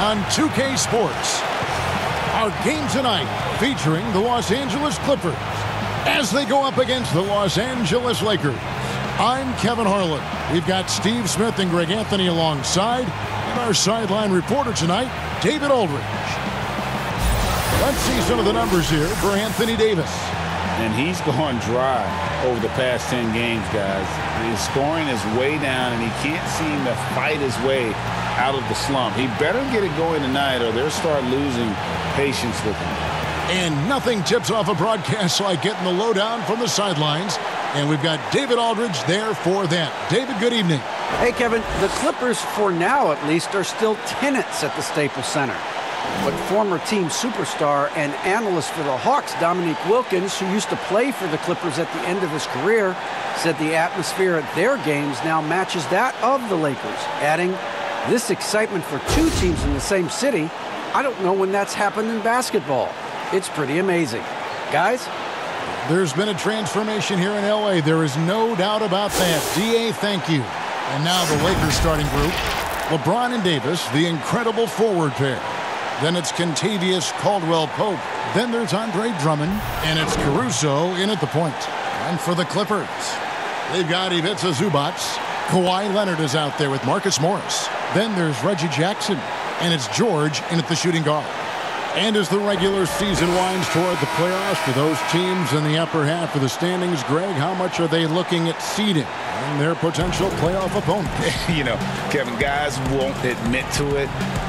on 2K Sports. Our game tonight featuring the Los Angeles Clippers as they go up against the Los Angeles Lakers. I'm Kevin Harlan. We've got Steve Smith and Greg Anthony alongside, and our sideline reporter tonight, David Aldridge. Let's see some of the numbers here for Anthony Davis. And he's gone dry over the past 10 games, guys. His scoring is way down, and he can't seem to fight his way out of the slump. He better get it going tonight, or they'll start losing patience with him. And nothing tips off a broadcast like getting the lowdown from the sidelines. And we've got David Aldridge there for that. David, good evening. Hey, Kevin. The Clippers, for now at least, are still tenants at the Staples Center. But former team superstar and analyst for the Hawks, Dominique Wilkins, who used to play for the Clippers at the end of his career, said the atmosphere at their games now matches that of the Lakers, adding, this excitement for two teams in the same city, I don't know when that's happened in basketball. It's pretty amazing. Guys? There's been a transformation here in L.A. There is no doubt about that. D.A., thank you. And now the Lakers starting group. LeBron and Davis, the incredible forward pair. Then it's Kentavious Caldwell-Pope. Then there's Andre Drummond. And it's Caruso in at the point. And for the Clippers, they've got Ivica Zubac. Kawhi Leonard is out there with Marcus Morris. Then there's Reggie Jackson. And it's George in at the shooting guard. And as the regular season winds toward the playoffs for those teams in the upper half of the standings, Greg, how much are they looking at seeding and their potential playoff opponents? You know, Kevin, guys won't admit to it,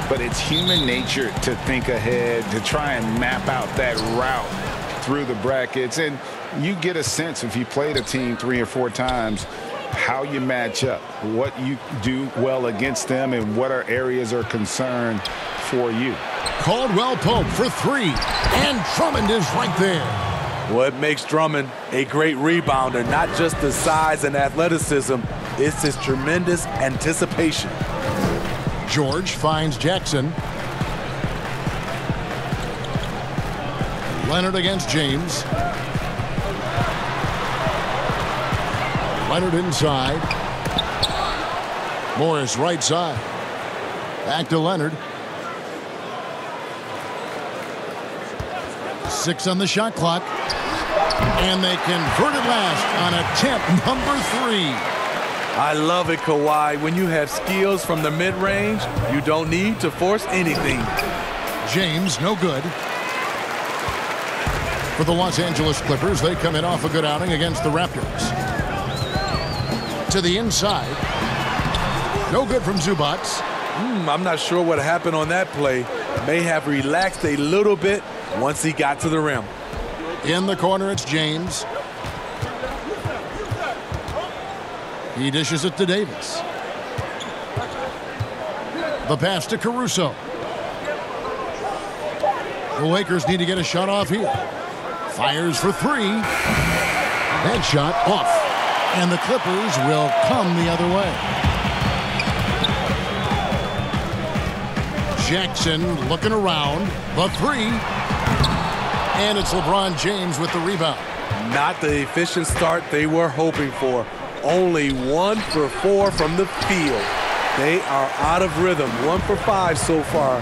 but it's human nature to think ahead, to try and map out that route through the brackets. And you get a sense, if you played a team 3 or 4 times, how you match up, what you do well against them, and what our areas are concerned for you. Caldwell-Pope for 3, and Drummond is right there. What makes Drummond a great rebounder, not just the size and athleticism, it's his tremendous anticipation. George finds Jackson. Leonard against James. Leonard inside. Morris right side. Back to Leonard. 6 on the shot clock. And they convert it last on attempt number 3. I love it, Kawhi. When you have skills from the mid-range, you don't need to force anything. James, no good. For the Los Angeles Clippers, they come in off a good outing against the Raptors. To the inside. No good from Zubac. I'm not sure what happened on that play. May have relaxed a little bit once he got to the rim. In the corner, it's James. He dishes it to Davis. The pass to Caruso. The Lakers need to get a shot off here. Fires for 3. That shot off. And the Clippers will come the other way. Jackson looking around. The 3. And it's LeBron James with the rebound. Not the efficient start they were hoping for. Only 1 for 4 from the field. They are out of rhythm. 1 for 5 so far.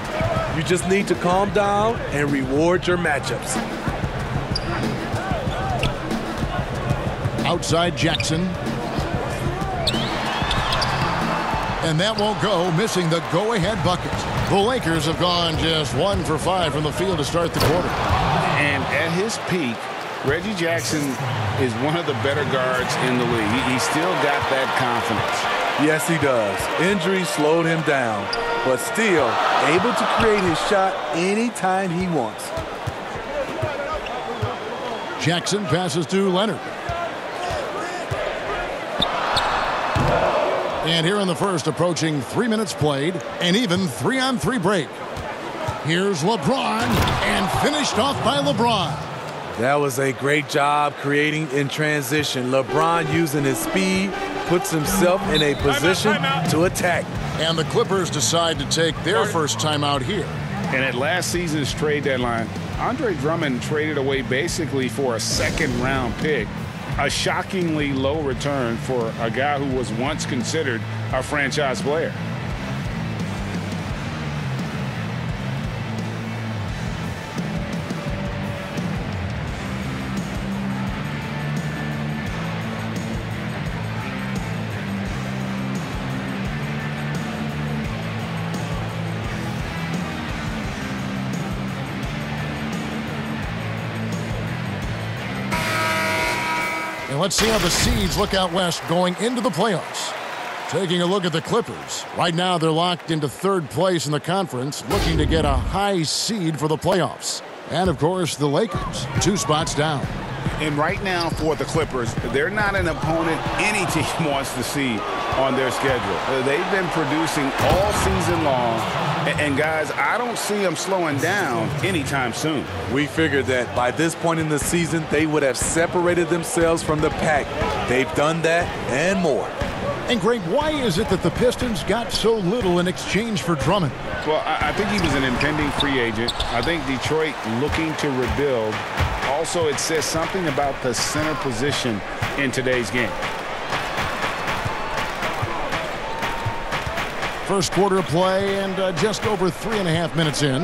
You just need to calm down and reward your matchups. Outside Jackson. And that won't go, missing the go-ahead bucket. The Lakers have gone just 1 for 5 from the field to start the quarter. And at his peak, Reggie Jackson is one of the better guards in the league. He's still got that confidence. Yes, he does. Injury slowed him down, but still able to create his shot anytime he wants. Jackson passes to Leonard. And here in the first, approaching 3 minutes played, an even 3-on-3 break. Here's LeBron, and finished off by LeBron. That was a great job creating in transition. LeBron, using his speed, puts himself in a position to attack. And the Clippers decide to take their first timeout here. And at last season's trade deadline, Andre Drummond traded away basically for a second-round pick. A shockingly low return for a guy who was once considered a franchise player. And let's see how the seeds look out west going into the playoffs. Taking a look at the Clippers. Right now, they're locked into third place in the conference, looking to get a high seed for the playoffs. And, of course, the Lakers, 2 spots down. And right now for the Clippers, they're not an opponent any team wants to see on their schedule. They've been producing all season long. And, guys, I don't see them slowing down anytime soon. We figured that by this point in the season, they would have separated themselves from the pack. They've done that and more. And, Greg, why is it that the Pistons got so little in exchange for Drummond? Well, I think he was an impending free agent. I think Detroit looking to rebuild. Also, it says something about the center position in today's game. First quarter of play and just over 3.5 minutes in.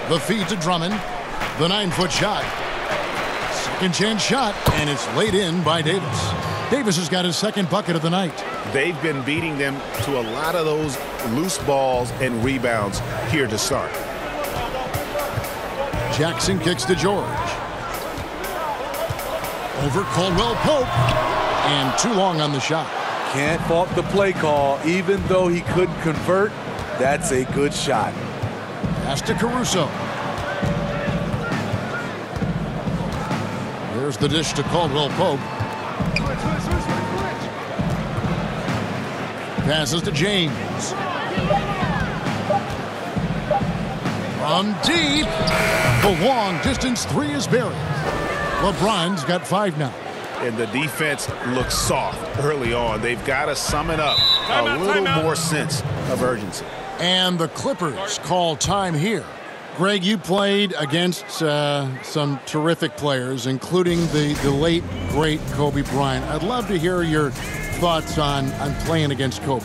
The feed to Drummond. The 9-foot shot. Second chance shot, and it's laid in by Davis. Davis has got his second bucket of the night. They've been beating them to a lot of those loose balls and rebounds here to start. Jackson kicks to George. Over Caldwell Pope. And too long on the shot. Can't fault the play call. Even though he couldn't convert, that's a good shot. Pass to Caruso. There's the dish to Caldwell Pope. Passes to James. From deep. The long distance 3 is buried. LeBron's got 5 now. And the defense looks soft early on. They've got to sum it up. A little more sense of urgency. And the Clippers call time here. Greg, you played against some terrific players, including the late, great Kobe Bryant. I'd love to hear your thoughts on playing against Kobe.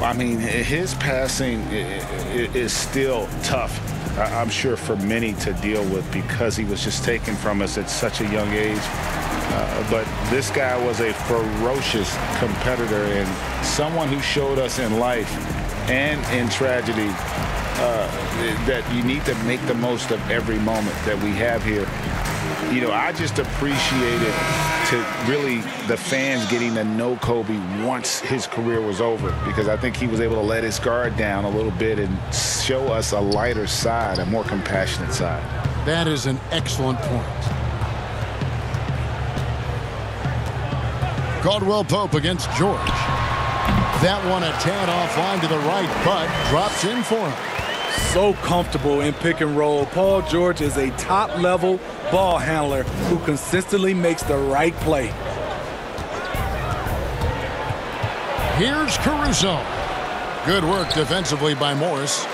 I mean, his passing is still tough, I'm sure, for many to deal with because he was just taken from us at such a young age. But this guy was a ferocious competitor and someone who showed us in life and in tragedy that you need to make the most of every moment that we have here. You know, I just appreciate it to really the fans getting to know Kobe once his career was over, because I think he was able to let his guard down a little bit and show us a lighter side, a more compassionate side. That is an excellent point. Caldwell Pope against George. That one a tad offline to the right, but drops in for him. So comfortable in pick and roll. Paul George is a top-level ball handler who consistently makes the right play. Here's Caruso. Good work defensively by Morris.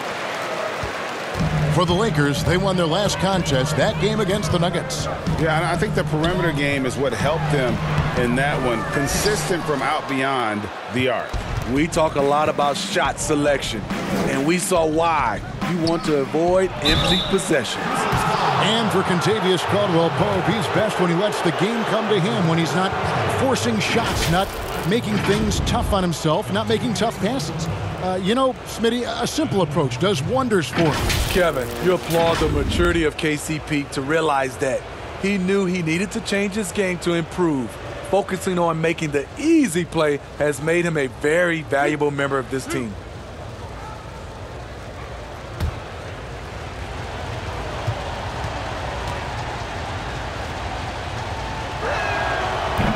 For the Lakers, they won their last contest, that game against the Nuggets. Yeah, and I think the perimeter game is what helped them in that one. Consistent from out beyond the arc. We talk a lot about shot selection, and we saw why. You want to avoid empty possessions. And for Kentavious Caldwell-Pope, he's best when he lets the game come to him, when he's not forcing shots, not making things tough on himself, not making tough passes. You know, Smitty, a simple approach does wonders for him. Kevin, you applaud the maturity of KCP to realize that. He knew he needed to change his game to improve. Focusing on making the easy play has made him a very valuable member of this team.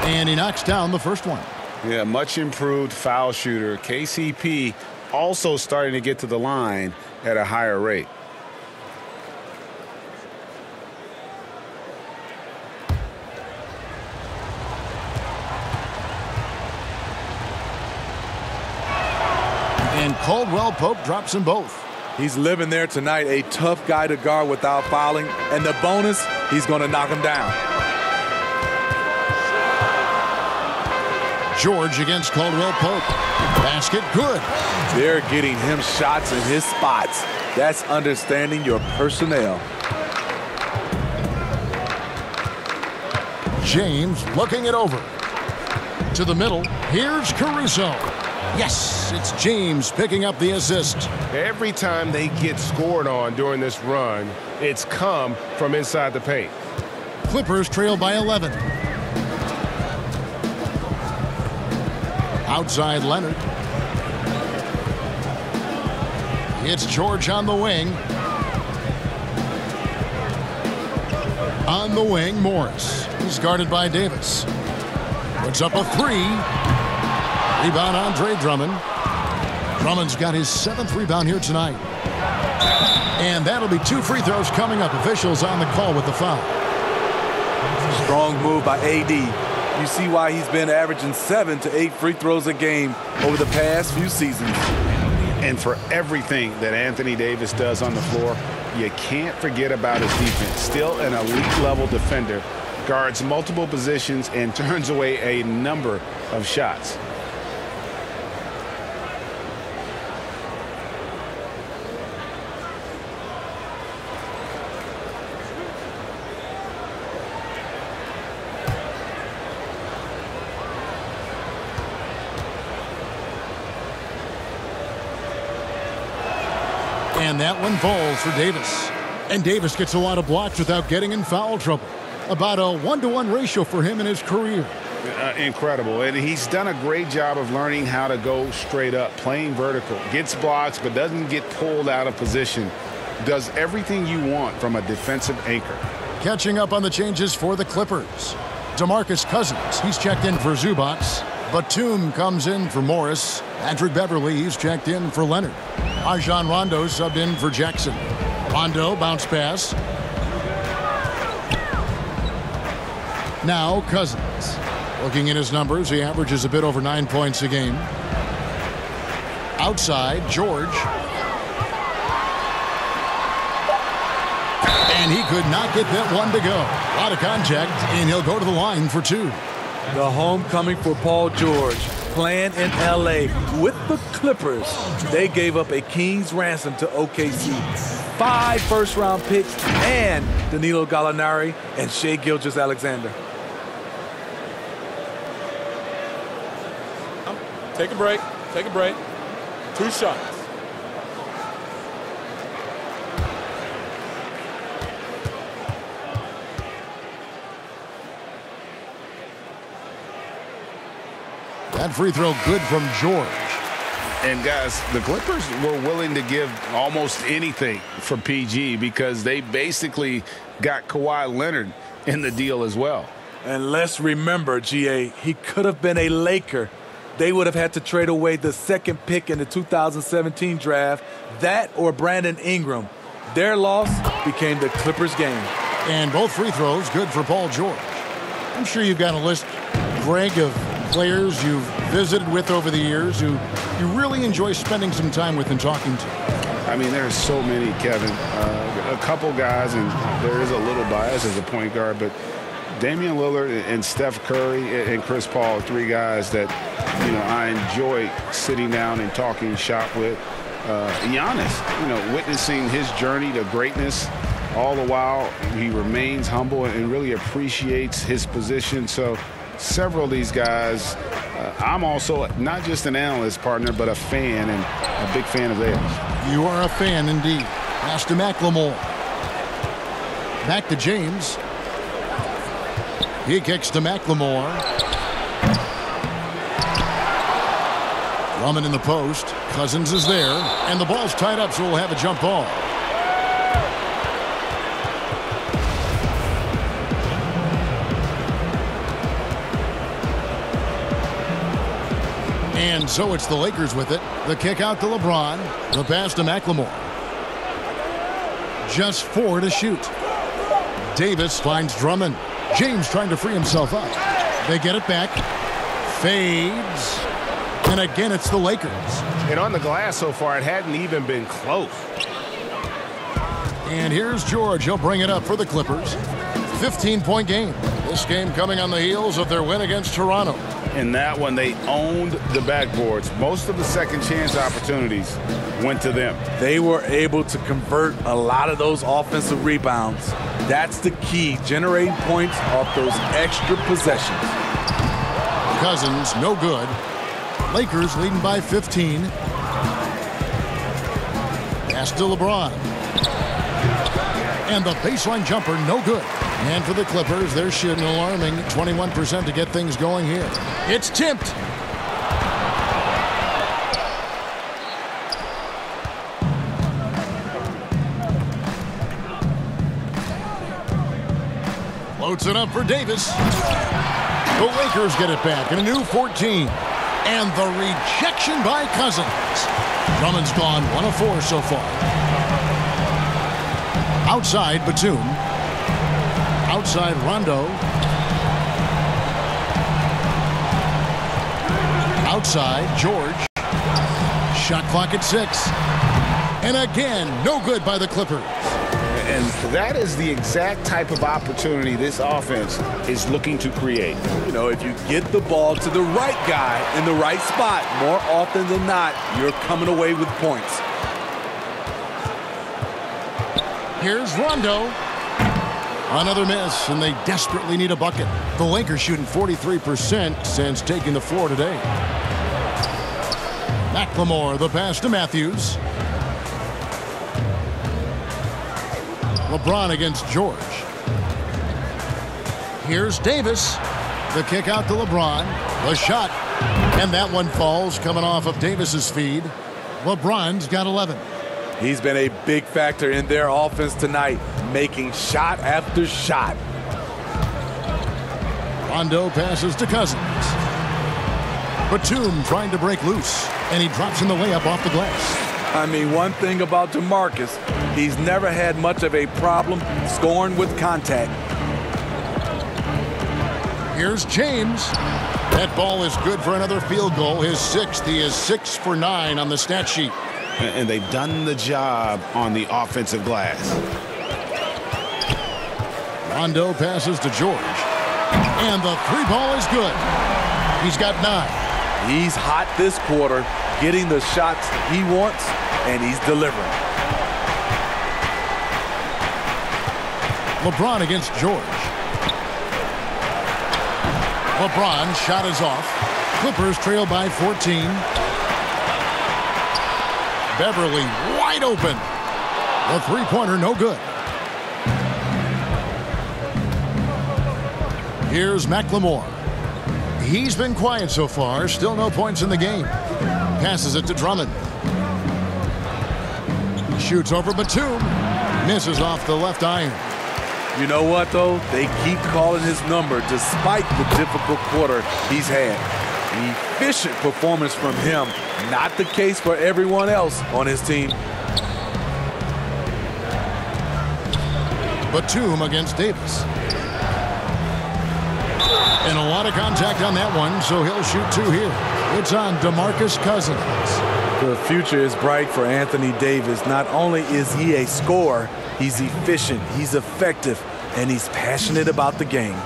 And he knocks down the first one. Yeah, much improved foul shooter. KCP also starting to get to the line at a higher rate. And Caldwell-Pope drops them both. He's living there tonight, a tough guy to guard without fouling. And the bonus, he's going to knock him down. George against Caldwell-Pope. Basket good. They're getting him shots in his spots. That's understanding your personnel. James looking it over. To the middle. Here's Caruso. Yes, it's James picking up the assist. Every time they get scored on during this run, it's come from inside the paint. Clippers trail by 11. Outside Leonard. It's George on the wing. On the wing, Morris. He's guarded by Davis. Puts up a three. Rebound, Andre Drummond. Drummond's got his 7th rebound here tonight. And that'll be 2 free throws coming up. Officials on the call with the foul. Strong move by AD. You see why he's been averaging 7 to 8 free throws a game over the past few seasons. And for everything that Anthony Davis does on the floor, you can't forget about his defense. Still an elite-level defender, guards multiple positions, and turns away a number of shots. And that one falls for Davis. And Davis gets a lot of blocks without getting in foul trouble. About a 1-to-1 ratio for him in his career. Incredible. And he's done a great job of learning how to go straight up, playing vertical. Gets blocks, but doesn't get pulled out of position. Does everything you want from a defensive anchor. Catching up on the changes for the Clippers. DeMarcus Cousins, he's checked in for Zubac. Batum comes in for Morris. Patrick Beverly, he's checked in for Leonard. Rajon Rondo subbed in for Jackson. Rondo, bounce pass. Now Cousins. Looking at his numbers, he averages a bit over 9 points a game. Outside, George. And he could not get that one to go. A lot of contact, and he'll go to the line for 2. The homecoming for Paul George, playing in L.A. with the Clippers. They gave up a king's ransom to OKC. 5 first-round picks and Danilo Gallinari and Shai Gilgeous-Alexander. Take a break. Take a break. 2 shots. That free throw good from George. And guys, the Clippers were willing to give almost anything for PG because they basically got Kawhi Leonard in the deal as well. And let's remember, GA, he could have been a Laker. They would have had to trade away the 2nd pick in the 2017 draft, that or Brandon Ingram. Their loss became the Clippers' game. And both free throws good for Paul George. I'm sure you've got a list, Greg, of players you've visited with over the years who you really enjoy spending some time with and talking to. I mean, there's so many, Kevin. A couple guys, and there is a little bias as a point guard, but Damian Lillard and Steph Curry and Chris Paul, 3 guys that, you know, I enjoy sitting down and talking shop with. Giannis, you know, witnessing his journey to greatness. All the while, he remains humble and really appreciates his position. So several of these guys, I'm also not just an analyst, partner, but a fan and a big fan of theirs. You are a fan indeed. Pass to McLemore. Back to James. He kicks to McLemore. Drummond in the post. Cousins is there. And the ball's tied up, so we'll have a jump ball. And so it's the Lakers with it. The kick out to LeBron. The pass to McLemore. Just 4 to shoot. Davis finds Drummond. James trying to free himself up. They get it back. Fades. And again, it's the Lakers. And on the glass so far, it hadn't even been close. And here's George. He'll bring it up for the Clippers. 15-point game. This game coming on the heels of their win against Toronto. In that one, they owned the backboards. Most of the second chance opportunities went to them. They were able to convert a lot of those offensive rebounds. That's the key, generating points off those extra possessions. Cousins, no good. Lakers leading by 15. Pass to LeBron. And the baseline jumper, no good. And for the Clippers, they're shooting alarming 21% to get things going here. It's tipped. Floats it up for Davis. The Lakers get it back in a new 14. And the rejection by Cousins. Drummond's gone 1 of 4 so far. Outside, Batum. Outside, Rondo. Outside, George. Shot clock at 6. And again, no good by the Clippers. And that is the exact type of opportunity this offense is looking to create. You know, if you get the ball to the right guy in the right spot, more often than not, you're coming away with points. Here's Rondo. Another miss, and they desperately need a bucket. The Lakers shooting 43% since taking the floor today. McLemore, the pass to Matthews. LeBron against George. Here's Davis. The kick out to LeBron. The shot. And that one falls coming off of Davis's feed. LeBron's got 11. He's been a big factor in their offense tonight, making shot after shot. Rondo passes to Cousins. Batum trying to break loose, and he drops in the layup off the glass. I mean, one thing about DeMarcus, he's never had much of a problem scoring with contact. Here's James. That ball is good for another field goal. His 6th. He is 6 for 9 on the stat sheet. And they've done the job on the offensive glass. Rondo passes to George. And the 3 ball is good. He's got 9. He's hot this quarter, getting the shots he wants, and he's delivering. LeBron against George. LeBron's shot is off. Clippers trail by 14. Beverly wide open. The three-pointer no good. Here's McLemore. He's been quiet so far. Still no points in the game. Passes it to Drummond. Shoots over Batum. Misses off the left iron. You know what, though? They keep calling his number despite the difficult quarter he's had. Efficient performance from him. Not the case for everyone else on his team. Batum against Davis. And a lot of contact on that one, so he'll shoot 2 here. It's on DeMarcus Cousins. The future is bright for Anthony Davis. Not only is he a scorer, he's efficient, he's effective, and he's passionate about the game.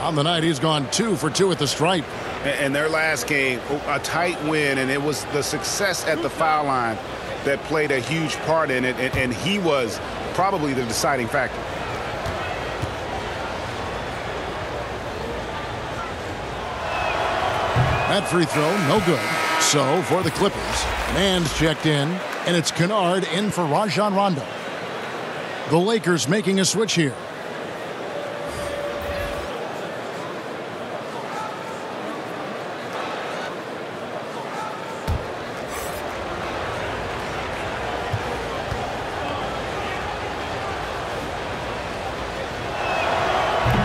On the night, he's gone 2 for 2 at the stripe. And their last game, a tight win, and it was the success at the foul line that played a huge part in it, and he was probably the deciding factor. That free throw, no good. So, for the Clippers, Mann's checked in, and it's Kennard in for Rajon Rondo. The Lakers making a switch here.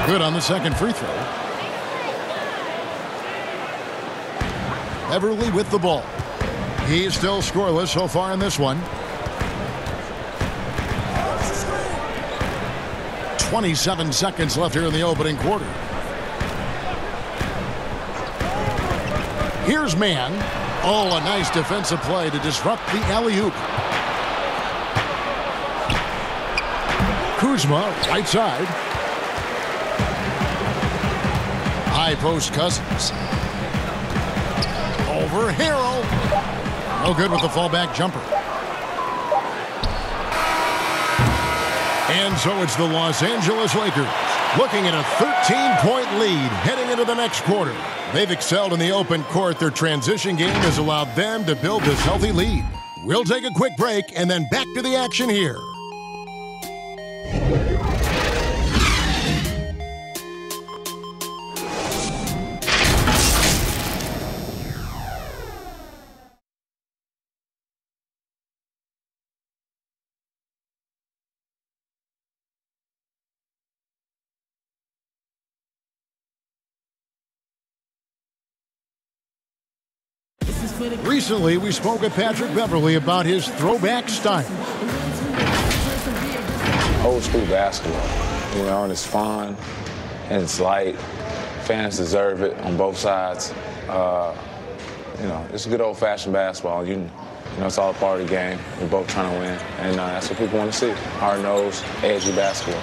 Good on the second free throw. Beverly with the ball. He's still scoreless so far in this one. 27 seconds left here in the opening quarter. Here's Mann. Oh, a nice defensive play to disrupt the alley-oop. Kuzma, right side. High post Cousins. Over Harrell. No good with the fallback jumper. And so it's the Los Angeles Lakers looking at a 13-point lead heading into the next quarter. They've excelled in the open court. Their transition game has allowed them to build this healthy lead. We'll take a quick break and then back to the action here. Recently, we spoke with Patrick Beverley about his throwback style. Old school basketball, you know, and it's fun and it's light. Fans deserve it on both sides. You know, it's good old-fashioned basketball. You know, it's all part of the game. We're both trying to win, and that's what people want to see. Hard-nosed, edgy basketball.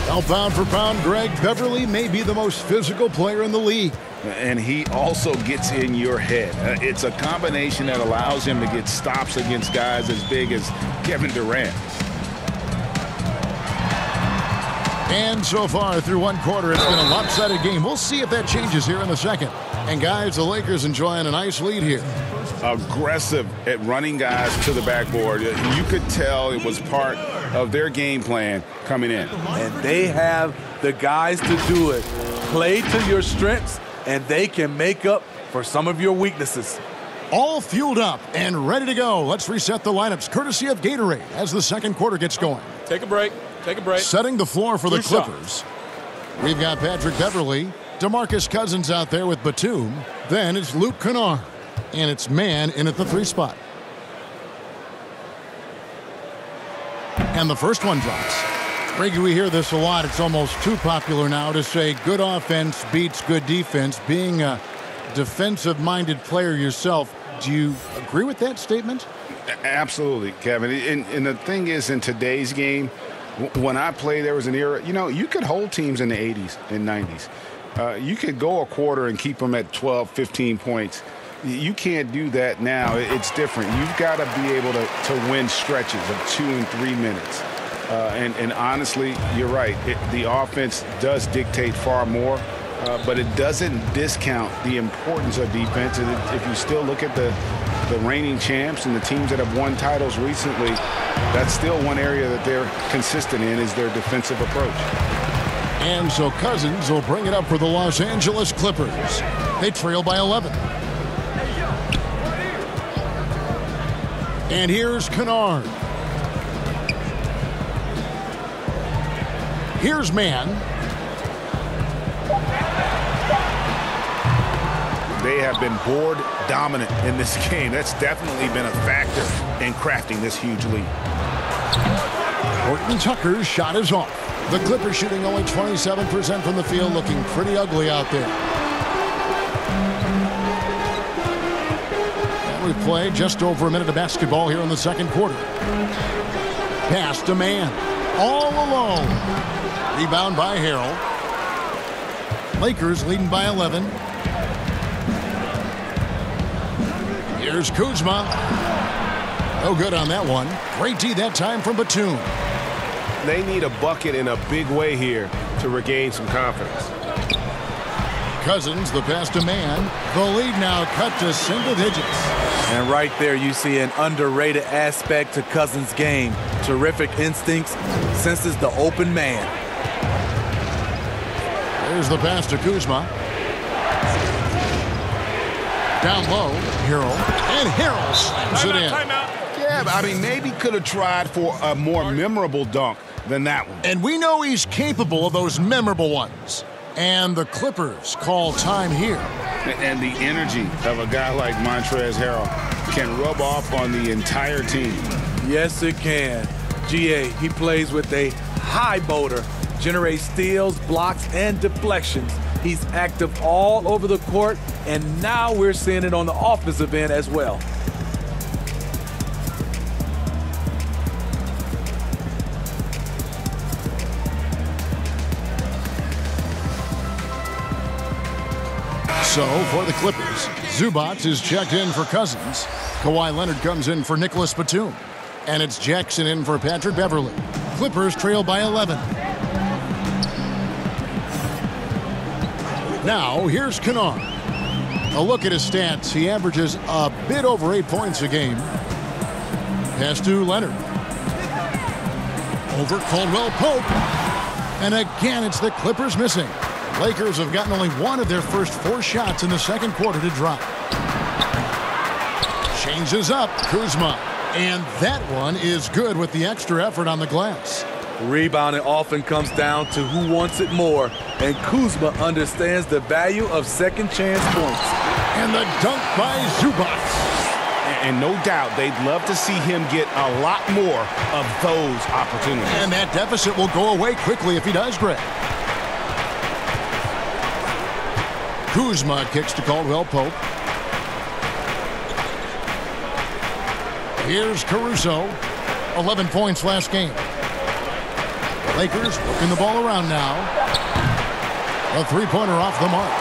Well, pound for pound, Greg, Beverley may be the most physical player in the league. And he also gets in your head. It's a combination that allows him to get stops against guys as big as Kevin Durant. And so far through one quarter, it's been a lopsided game. We'll see if that changes here in the second. And guys, the Lakers enjoying a nice lead here. Aggressive at running guys to the backboard. You could tell it was part of their game plan coming in. And they have the guys to do it. Play to your strengths, and they can make up for some of your weaknesses. All fueled up and ready to go. Let's reset the lineups courtesy of Gatorade as the second quarter gets going. Take a break. Take a break. Setting the floor for the Two Clippers. We've got Patrick Beverley, DeMarcus Cousins out there with Batum. Then it's Luke Kennard. And it's man in at the 3 spot. And the first one drops. Reggie, we hear this a lot. It's almost too popular now to say good offense beats good defense. Being a defensive-minded player yourself, do you agree with that statement? Absolutely, Kevin. And the thing is, in today's game, when I played, there was an era, you know, you could hold teams in the 80s and 90s. You could go a quarter and keep them at 12, 15 points. You can't do that now. It's different. You've got to be able to win stretches of 2 and 3 minutes. And honestly, you're right. The offense does dictate far more, but it doesn't discount the importance of defense. And if you still look at the reigning champs and the teams that have won titles recently, that's still one area that they're consistent in is their defensive approach. And so Cousins will bring it up for the Los Angeles Clippers. They trail by 11. And here's Kennard. Here's man. They have been board dominant in this game. That's definitely been a factor in crafting this huge lead. Horton Tucker's shot is off. The Clippers shooting only 27% from the field, looking pretty ugly out there. And we've played just over a minute of basketball here in the second quarter. Pass to man. All alone. Rebound by Harrell. Lakers leading by 11. Here's Kuzma. No good on that one. Great D that time from Batum. They need a bucket in a big way here to regain some confidence. Cousins, the pass to man. The lead now cut to single digits. And right there you see an underrated aspect to Cousins' game. Terrific instincts, senses the open man. There's the pass to Kuzma. Down low, Harrell. And Harrell slams it in. Yeah, I mean, maybe could have tried for a more memorable dunk than that one. And we know he's capable of those memorable ones. And the Clippers call time here. And the energy of a guy like Montrezl Harrell can rub off on the entire team. Yes, it can. GA, he plays with a high motor, generates steals, blocks, and deflections. He's active all over the court, and now we're seeing it on the offensive end as well. So, for the Clippers, Zubac is checked in for Cousins. Kawhi Leonard comes in for Nicholas Batum. And it's Jackson in for Patrick Beverley. Clippers trail by 11. Now, here's Kennard. A look at his stats. He averages a bit over 8 points a game. Pass to Leonard. Over Caldwell Pope. And again, it's the Clippers missing. Lakers have gotten only one of their first 4 shots in the second quarter to drop. Changes up, Kuzma. And that one is good with the extra effort on the glass. Rebounding often comes down to who wants it more, and Kuzma understands the value of second chance points. And the dunk by Zubac. and no doubt they'd love to see him get a lot more of those opportunities. And that deficit will go away quickly if he does, Greg. Kuzma kicks to Caldwell Pope. Here's Caruso. 11 points last game. Lakers working the ball around now. A three-pointer off the mark.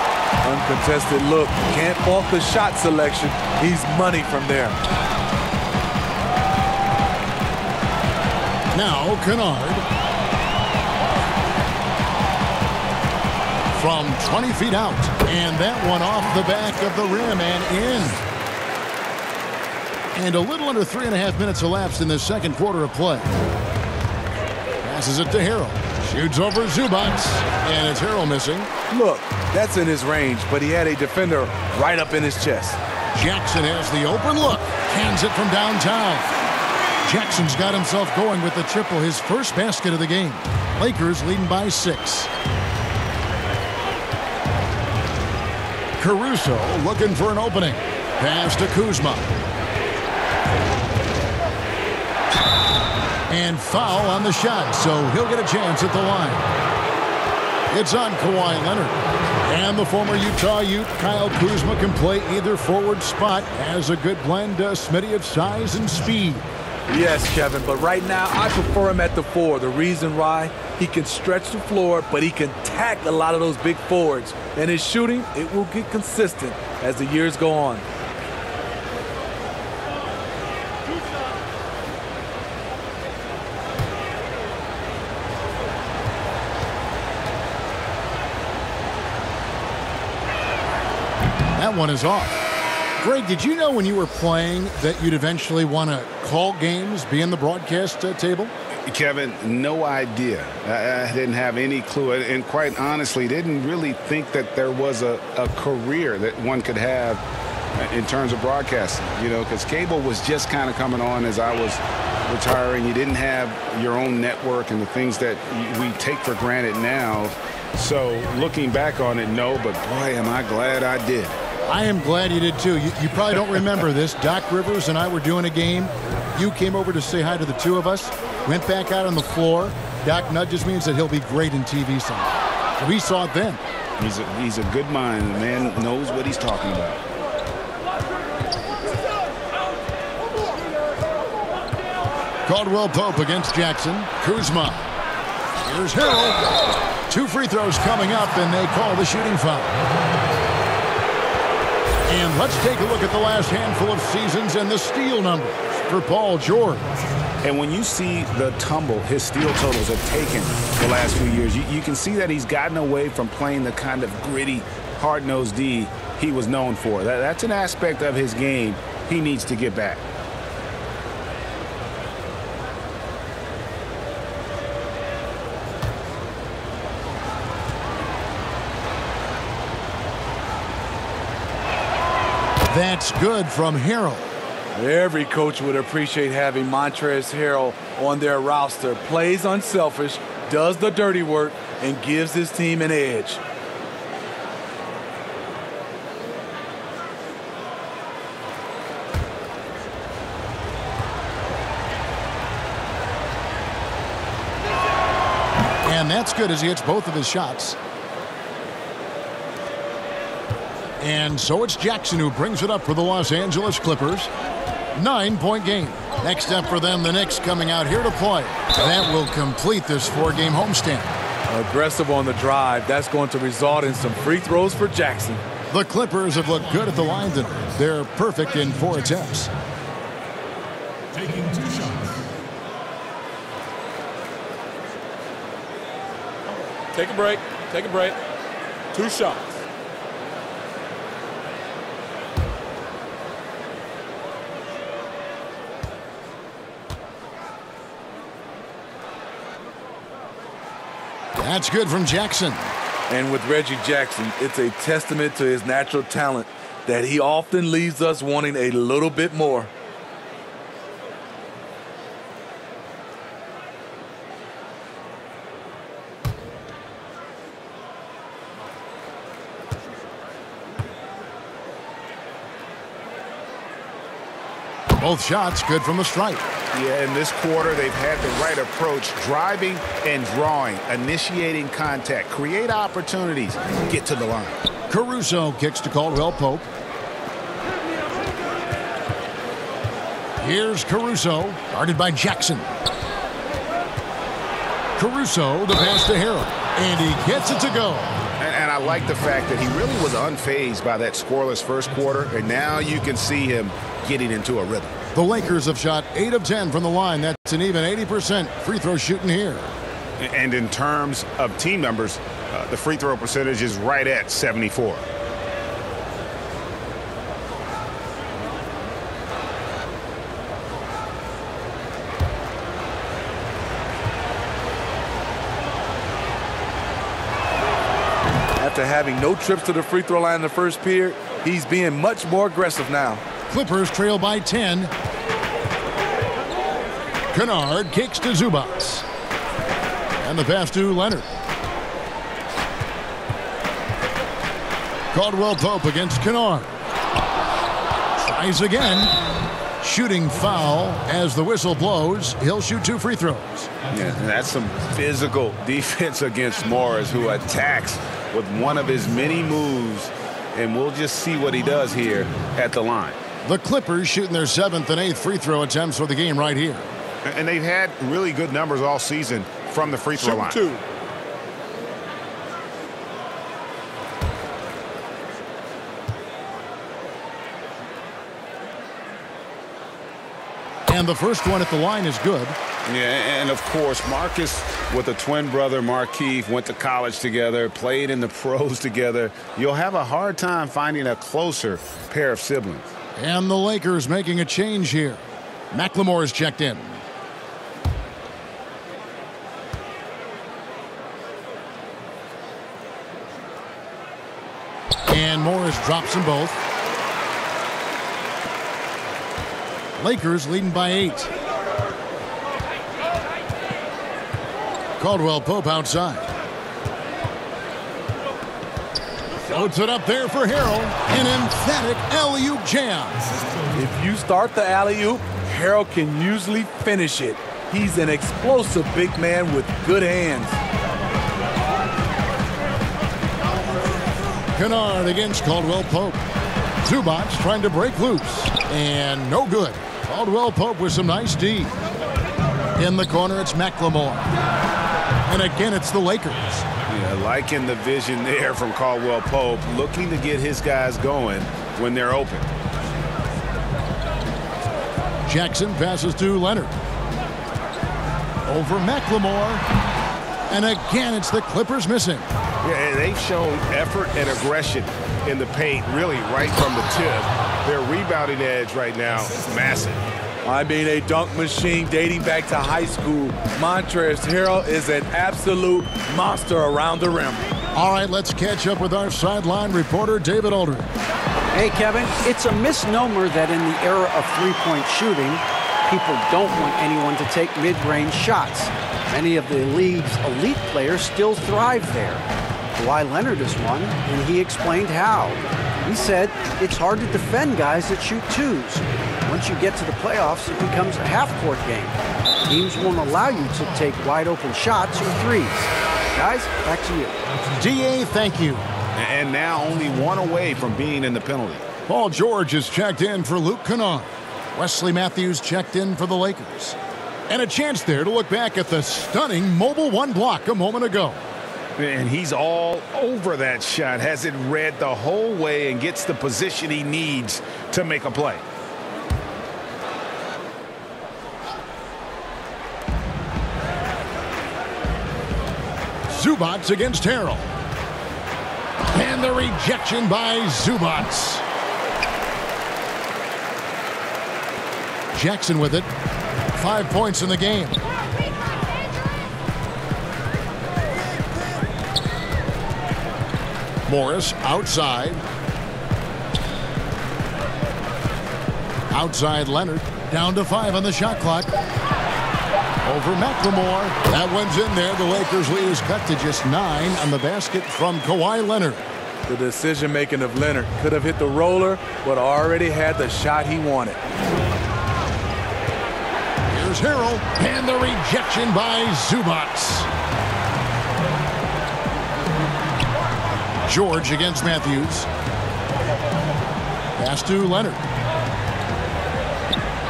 Uncontested look. Can't fault the shot selection. He's money from there. Now Kennard. From 20 feet out. And that one off the back of the rim and in. And a little under 3.5 minutes elapsed in the second quarter of play. Passes it to Harrell. Shoots over Zubac. And it's Harrell missing. Look, that's in his range, but he had a defender right up in his chest. Jackson has the open look. Hands it from downtown. Jackson's got himself going with the triple, his first basket of the game. Lakers leading by 6. Caruso looking for an opening. Pass to Kuzma. And foul on the shot, so he'll get a chance at the line. It's on Kawhi Leonard. And the former Utah Ute, Kyle Kuzma, can play either forward spot. Has a good blend, Smitty, of size and speed. Yes, Kevin, but right now I prefer him at the 4. The reason why, he can stretch the floor, but he can tack a lot of those big forwards. And his shooting, it will get consistent as the years go on. That one is off. Greg, did you know when you were playing that you'd eventually want to call games, be in the broadcast table? Kevin, no idea. I didn't have any clue. And quite honestly, didn't really think that there was a career that one could have in terms of broadcasting. You know, because cable was just kind of coming on as I was retiring. You didn't have your own network and the things that we take for granted now. So looking back on it, no, but boy, am I glad I did. I am glad you did too. You probably don't remember this. Doc Rivers and I were doing a game. You came over to say hi to the two of us. Went back out on the floor. Doc nudges me and said he'll be great in TV someday. So we saw it then. He's a good mind. The man knows what he's talking about. Caldwell Pope against Jackson. Kuzma. Here's Harrell. 2 free throws coming up, and they call the shooting foul. And let's take a look at the last handful of seasons and the steal numbers for Paul George. And when you see the tumble his steal totals have taken the last few years, you can see that he's gotten away from playing the kind of gritty, hard-nosed D he was known for. That's an aspect of his game he needs to get back. That's good from Harrell. Every coach would appreciate having Montrezl Harrell on their roster. Plays unselfish, does the dirty work, and gives his team an edge. And that's good as he hits both of his shots. And so it's Jackson who brings it up for the Los Angeles Clippers. 9-point game. Next up for them, the Knicks coming out here to play. That will complete this 4-game homestand. Aggressive on the drive. That's going to result in some free throws for Jackson. The Clippers have looked good at the line tonight. They're perfect in 4 attempts. Taking 2 shots. Take a break. Take a break. 2 shots. That's good from Jackson. And with Reggie Jackson, it's a testament to his natural talent that he often leaves us wanting a little bit more. Both shots good from the stripe. Yeah, in this quarter, they've had the right approach, driving and drawing, initiating contact, create opportunities, get to the line. Caruso kicks to Caldwell Pope. Here's Caruso, guarded by Jackson. Caruso, the pass to Harrell, and he gets it to go. And I like the fact that he really was unfazed by that scoreless first quarter, and now you can see him getting into a rhythm. The Lakers have shot 8 of 10 from the line. That's an even 80% free throw shooting here. And in terms of team numbers, the free throw percentage is right at 74. After having no trips to the free throw line in the first period, he's being much more aggressive now. Clippers trail by 10. Kennard kicks to Zubats. And the pass to Leonard. Caldwell Pope against Kennard. Tries again. Shooting foul as the whistle blows. He'll shoot 2 free throws. Yeah, that's some physical defense against Morris, who attacks with one of his many moves. And we'll just see what he does here at the line. The Clippers shooting their 7th and 8th free throw attempts for the game right here. And they've had really good numbers all season from the free throw line. 2. And the first one at the line is good. Yeah, and of course, Marcus with a twin brother, Markeith, went to college together, played in the pros together. You'll have a hard time finding a closer pair of siblings. And the Lakers making a change here. McLemore is checked in. And Morris drops them both. Lakers leading by 8. Caldwell Pope outside. Floats it up there for Harrell. An emphatic alley-oop jam. If you start the alley-oop, Harrell can usually finish it. He's an explosive big man with good hands. Kennard against Caldwell Pope. Zubats trying to break loose. And no good. Caldwell Pope with some nice D. In the corner, it's McLemore. And again, it's the Lakers. Yeah, liking the vision there from Caldwell Pope, looking to get his guys going when they're open. Jackson passes to Leonard. Over McLemore. And again, it's the Clippers missing. Yeah, they've shown effort and aggression in the paint, really right from the tip. Their rebounding edge right now is massive. I mean, a dunk machine dating back to high school. Montrezl Harrell is an absolute monster around the rim. All right, let's catch up with our sideline reporter, David Aldridge. Hey, Kevin, it's a misnomer that in the era of three-point shooting, people don't want anyone to take mid-range shots. Many of the league's elite players still thrive there. Kawhi Leonard is one, and he explained how. He said it's hard to defend guys that shoot twos. Once you get to the playoffs, it becomes a half-court game. Teams won't allow you to take wide-open shots or threes. Guys, back to you. DA, thank you. And now only one away from being in the penalty. Paul George is checked in for Luke Kennard. Wesley Matthews checked in for the Lakers. And a chance there to look back at the stunning mobile one block a moment ago. And he's all over that shot, has it read the whole way and gets the position he needs to make a play. Zubats against Harrell. And the rejection by Zubats. Jackson with it. 5 points in the game. Morris outside. Outside Leonard. Down to 5 on the shot clock. Over McLemore. That one's in there. The Lakers lead is cut to just 9 on the basket from Kawhi Leonard. The decision-making of Leonard could have hit the roller, but already had the shot he wanted. Here's Harrell, and the rejection by Zubac. George against Matthews. Pass to Leonard.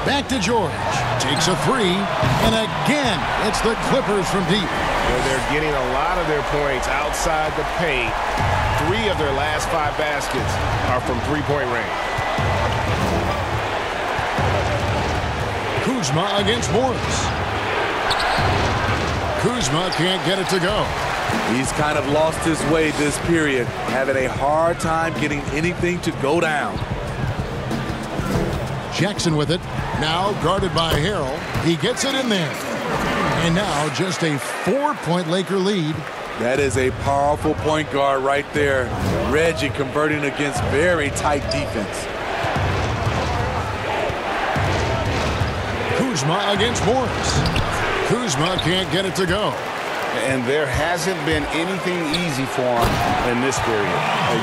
Back to George. Takes a three, and again, it's the Clippers from deep. Well, they're getting a lot of their points outside the paint. 3 of their last 5 baskets are from three-point range. Kuzma against Morris. Kuzma can't get it to go. He's kind of lost his way this period, having a hard time getting anything to go down. Jackson with it. Now guarded by Harrell. He gets it in there. And now just a 4-point Laker lead. That is a powerful point guard right there. Reggie converting against very tight defense. Kuzma against Morris. Kuzma can't get it to go. And there hasn't been anything easy for him in this period.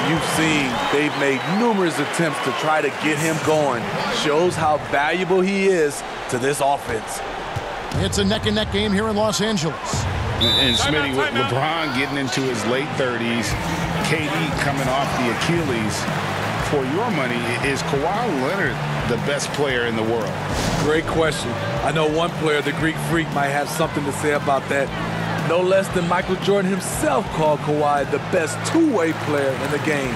You've seen they've made numerous attempts to try to get him going. Shows how valuable he is to this offense. It's a neck-and-neck game here in Los Angeles. And Smitty, with LeBron getting into his late 30s, KD coming off the Achilles, for your money, is Kawhi Leonard the best player in the world? Great question. I know one player, the Greek Freak, might have something to say about that. No less than Michael Jordan himself called Kawhi the best two-way player in the game.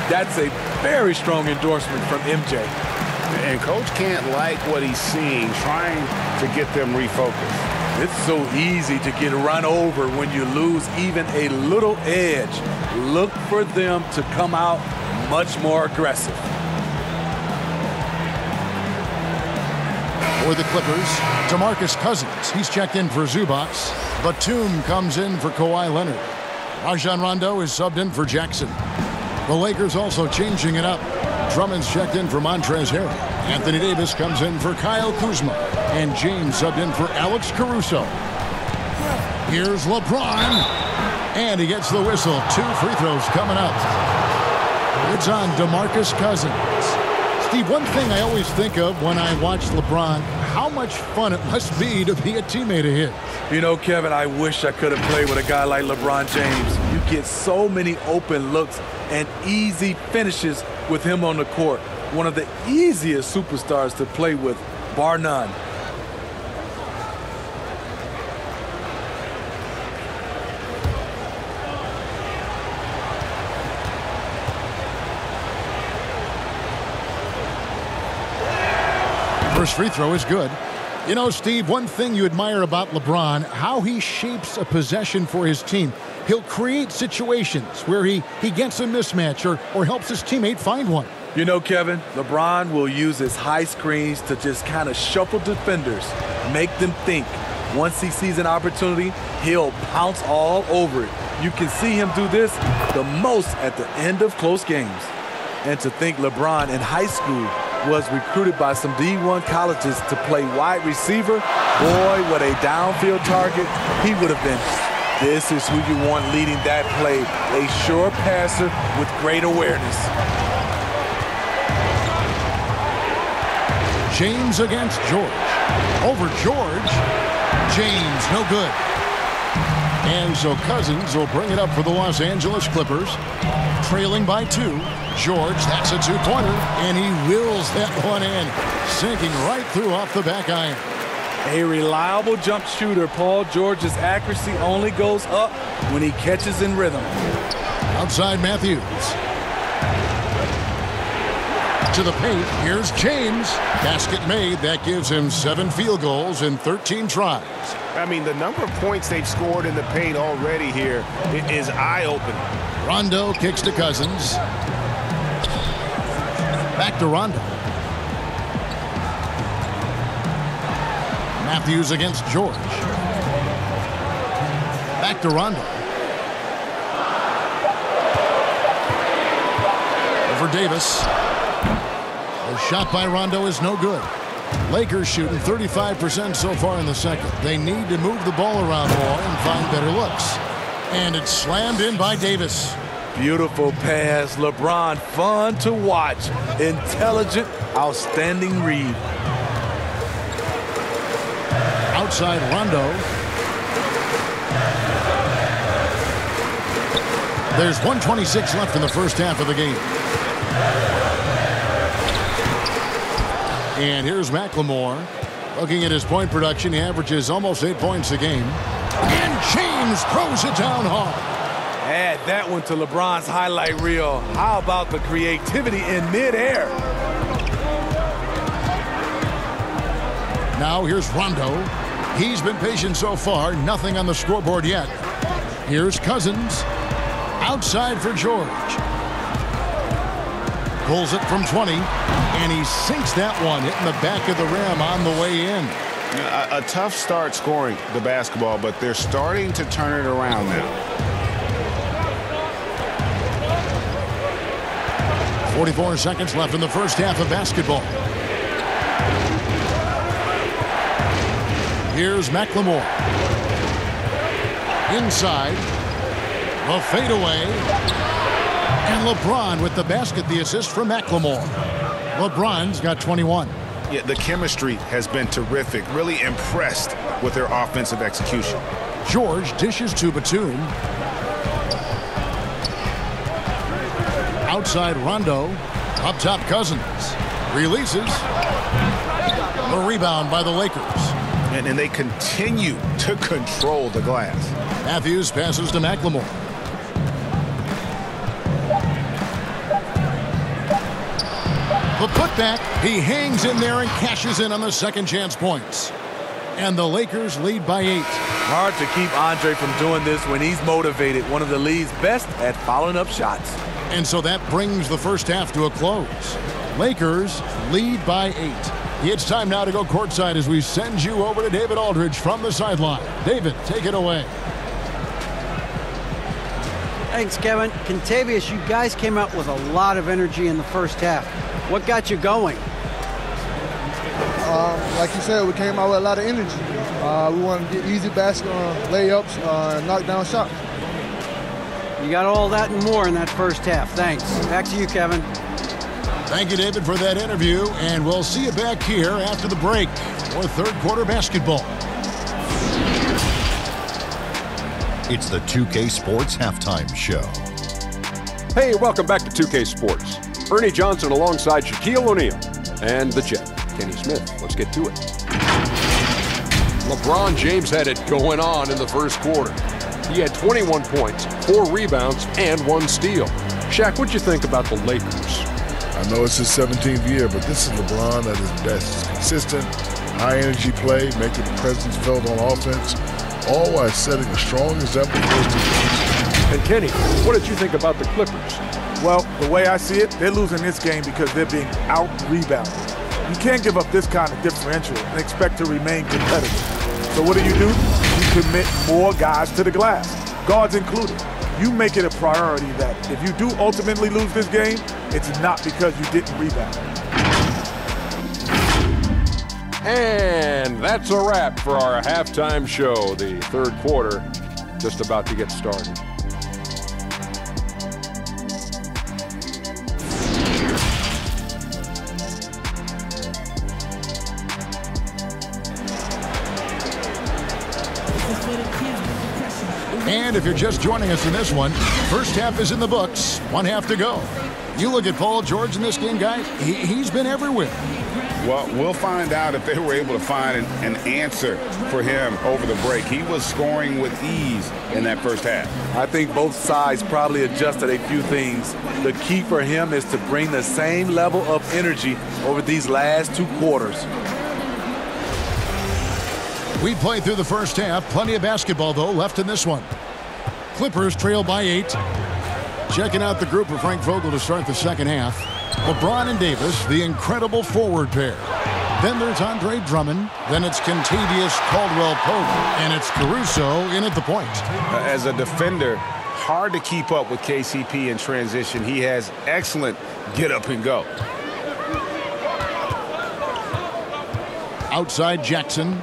That's a very strong endorsement from MJ. And Coach can't like what he's seeing, trying to get them refocused. It's so easy to get run over when you lose even a little edge. Look for them to come out much more aggressive. For the Clippers, DeMarcus Cousins. He's checked in for Zubac. Batum comes in for Kawhi Leonard. Rajon Rondo is subbed in for Jackson. The Lakers also changing it up. Drummond's checked in for Montrezl Harrell. Anthony Davis comes in for Kyle Kuzma. And James subbed in for Alex Caruso. Here's LeBron. And he gets the whistle. 2 free throws coming up. It's on DeMarcus Cousins. Steve, one thing I always think of when I watch LeBron, how much fun it must be to be a teammate of his. You know, Kevin, I wish I could have played with a guy like LeBron James. You get so many open looks and easy finishes with him on the court. One of the easiest superstars to play with, bar none. First free throw is good. You know, Steve, one thing you admire about LeBron, how he shapes a possession for his team. He'll create situations where he gets a mismatch or helps his teammate find one. You know, Kevin, LeBron will use his high screens to just kind of shuffle defenders, make them think. Once he sees an opportunity, he'll pounce all over it. You can see him do this the most at the end of close games. And to think LeBron in high school was recruited by some D1 colleges to play wide receiver, boy, what a downfield target he would have been. This is who you want leading that play, a sure passer with great awareness. James against George. Over George. James, no good. And so Cousins will bring it up for the Los Angeles Clippers. Trailing by 2. George, that's a two-pointer, and he wills that one in, sinking right through off the back iron. A reliable jump shooter. Paul George's accuracy only goes up when he catches in rhythm. Outside Matthews. To the paint, here's James. Basket made. That gives him 7 field goals in 13 tries. I mean, the number of points they've scored in the paint already here is eye-opening. Rondo kicks to Cousins. Back to Rondo. Matthews against George. Back to Rondo. Over Davis. The shot by Rondo is no good. Lakers shooting 35% so far in the second. They need to move the ball around more and find better looks. And it's slammed in by Davis. Beautiful pass. LeBron, fun to watch. Intelligent, outstanding read. outside Rondo. There's 1:26 left in the first half of the game. And here's McLemore. Looking at his point production, he averages almost 8 points a game. And James throws it down hard. Add that one to LeBron's highlight reel. How about the creativity in midair? Now here's Rondo. He's been patient so far. Nothing on the scoreboard yet. Here's Cousins. Outside for George. Pulls it from 20. And he sinks that one, hitting the back of the rim on the way in. A tough start scoring the basketball, but they're starting to turn it around now. 44 seconds left in the first half of basketball. Here's McLemore. Inside. The fadeaway. And LeBron with the basket, the assist from McLemore. LeBron's got 21. Yeah, the chemistry has been terrific. Really impressed with their offensive execution. George dishes to Batum. Outside Rondo. Up top Cousins. Releases. The rebound by the Lakers. And they continue to control the glass. Matthews passes to McLemore. The putback. He hangs in there and cashes in on the second chance points. And the Lakers lead by 8. Hard to keep Andre from doing this when he's motivated. One of the league's best at following up shots. And so that brings the first half to a close. Lakers lead by 8. It's time now to go courtside as we send you over to David Aldridge from the sideline. David, take it away. Thanks, Kevin. Contavious, you guys came out with a lot of energy in the first half. What got you going? Like you said, we came out with a lot of energy. We wanted to get easy basket layups, knock down shots. You got all that and more in that first half. Thanks. Back to you, Kevin. Thank you, David, for that interview, and we'll see you back here after the break for third quarter basketball. It's the 2K Sports Halftime Show. Hey, welcome back to 2K Sports. Ernie Johnson alongside Shaquille O'Neal and the Jet, Kenny Smith. Let's get to it. LeBron James had it going on in the first quarter. He had 21 points, 4 rebounds, and 1 steal. Shaq, what'd you think about the Lakers? I know it's his 17th year, but this is LeBron at his best. Consistent, high-energy play, making the presence felt on offense, all while setting a strong example for his team. And Kenny, what did you think about the Clippers? Well, the way I see it, they're losing this game because they're being out-rebounded. You can't give up this kind of differential and expect to remain competitive. So what do? You commit more guys to the glass, guards included. You make it a priority that if you do ultimately lose this game, it's not because you didn't rebound. And that's a wrap for our halftime show. The third quarter just about to get started. And if you're just joining us in this one, first half is in the books, 1 half to go. You look at Paul George in this game, guys, he's been everywhere. Well, we'll find out if they were able to find an answer for him over the break. He was scoring with ease in that first half. I think both sides probably adjusted a few things. The key for him is to bring the same level of energy over these last 2 quarters. We played through the first half. Plenty of basketball, though, left in this one. Clippers trail by 8. Checking out the group for Frank Vogel to start the second half. LeBron and Davis, the incredible forward pair. Then there's Andre Drummond. Then it's Contavious Caldwell-Pope. And it's Caruso in at the point. As a defender, hard to keep up with KCP in transition. He has excellent get up and go. Outside Jackson.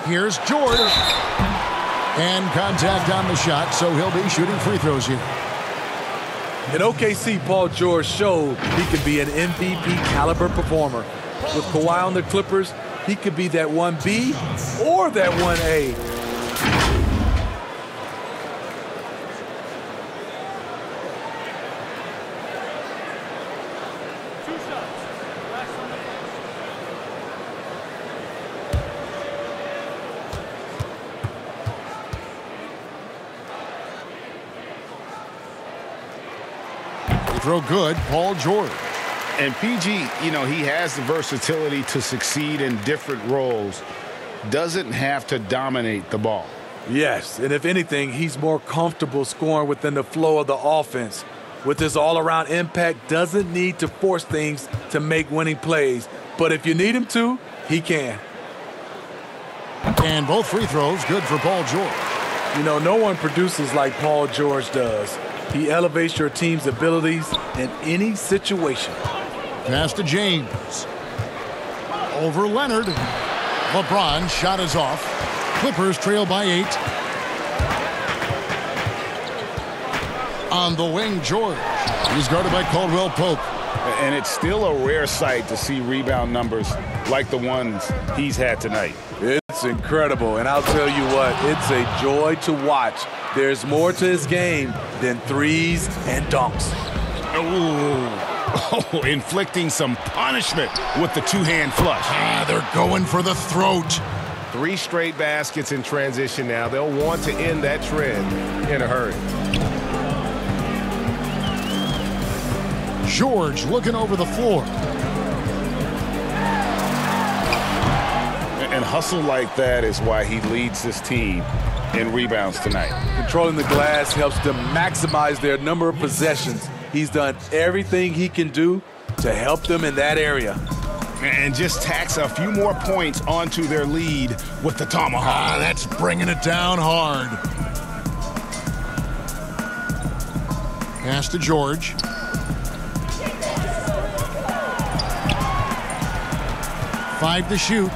Here's George. And contact on the shot, so he'll be shooting free throws here. In OKC, Paul George showed he could be an MVP caliber performer. With Kawhi on the Clippers, He could be that 1B or that 1A. Throw good, Paul George. And PG, you know, he has the versatility to succeed in different roles. Doesn't have to dominate the ball. Yes, and if anything, he's more comfortable scoring within the flow of the offense. With his all-around impact, doesn't need to force things to make winning plays. But if you need him to, he can. And both free throws good for Paul George. You know, no one produces like Paul George does. He elevates your team's abilities in any situation. Pass to James. Over Leonard. LeBron shot is off. Clippers trail by 8. On the wing, George. He's guarded by Caldwell Pope. And it's still a rare sight to see rebound numbers like the ones he's had tonight. It's incredible, and I'll tell you what, it's a joy to watch. There's more to his game than threes and dunks. Oh, inflicting some punishment with the two-hand flush. They're going for the throat. 3 straight baskets in transition now. They'll want to end that trend in a hurry. George looking over the floor. And hustle like that is why he leads this team in rebounds tonight. Controlling the glass helps them maximize their number of possessions. He's done everything he can do to help them in that area. And just tacks a few more points onto their lead with the tomahawk. That's bringing it down hard. Pass to George. Five to shoot.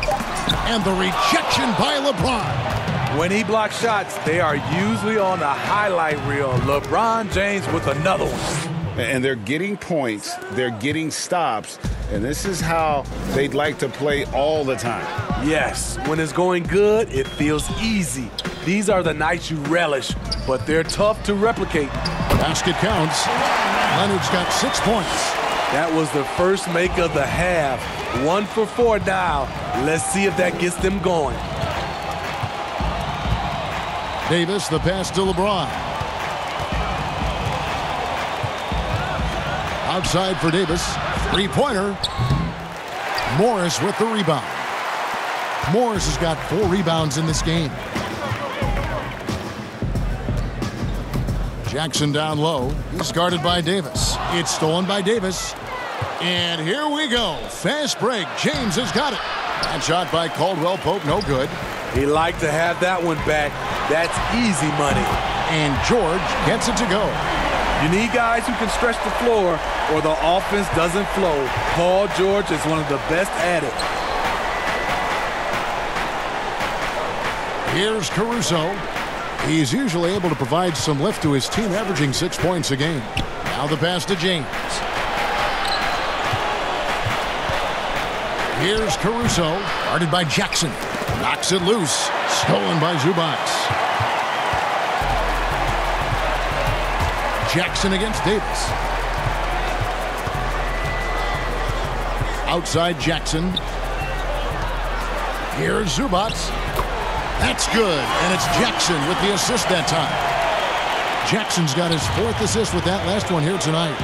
And the rejection by LeBron. When he blocks shots, they are usually on the highlight reel. LeBron James with another one. And they're getting points, they're getting stops, and this is how they'd like to play all the time. Yes, when it's going good, it feels easy. These are the nights you relish, but they're tough to replicate. Basket counts. Leonard's got 6 points. That was the first make of the half. 1 for 4 now. Let's see if that gets them going. Davis, the pass to LeBron. Outside for Davis. 3-pointer. Morris with the rebound. Morris has got 4 rebounds in this game. Jackson down low. He's guarded by Davis. It's stolen by Davis. And here we go. Fast break. James has got it. That shot by Caldwell Pope, no good. He liked to have that one back. That's easy money. And George gets it to go. You need guys who can stretch the floor or the offense doesn't flow. Paul George is one of the best at it. Here's Caruso. He's usually able to provide some lift to his team, averaging 6 points a game. Now the pass to James. Here's Caruso, guarded by Jackson. Knocks it loose. Stolen by Zubac. Jackson against Davis. Outside Jackson. Here's Zubac. That's good, and it's Jackson with the assist that time. Jackson's got his 4th assist with that last one here tonight.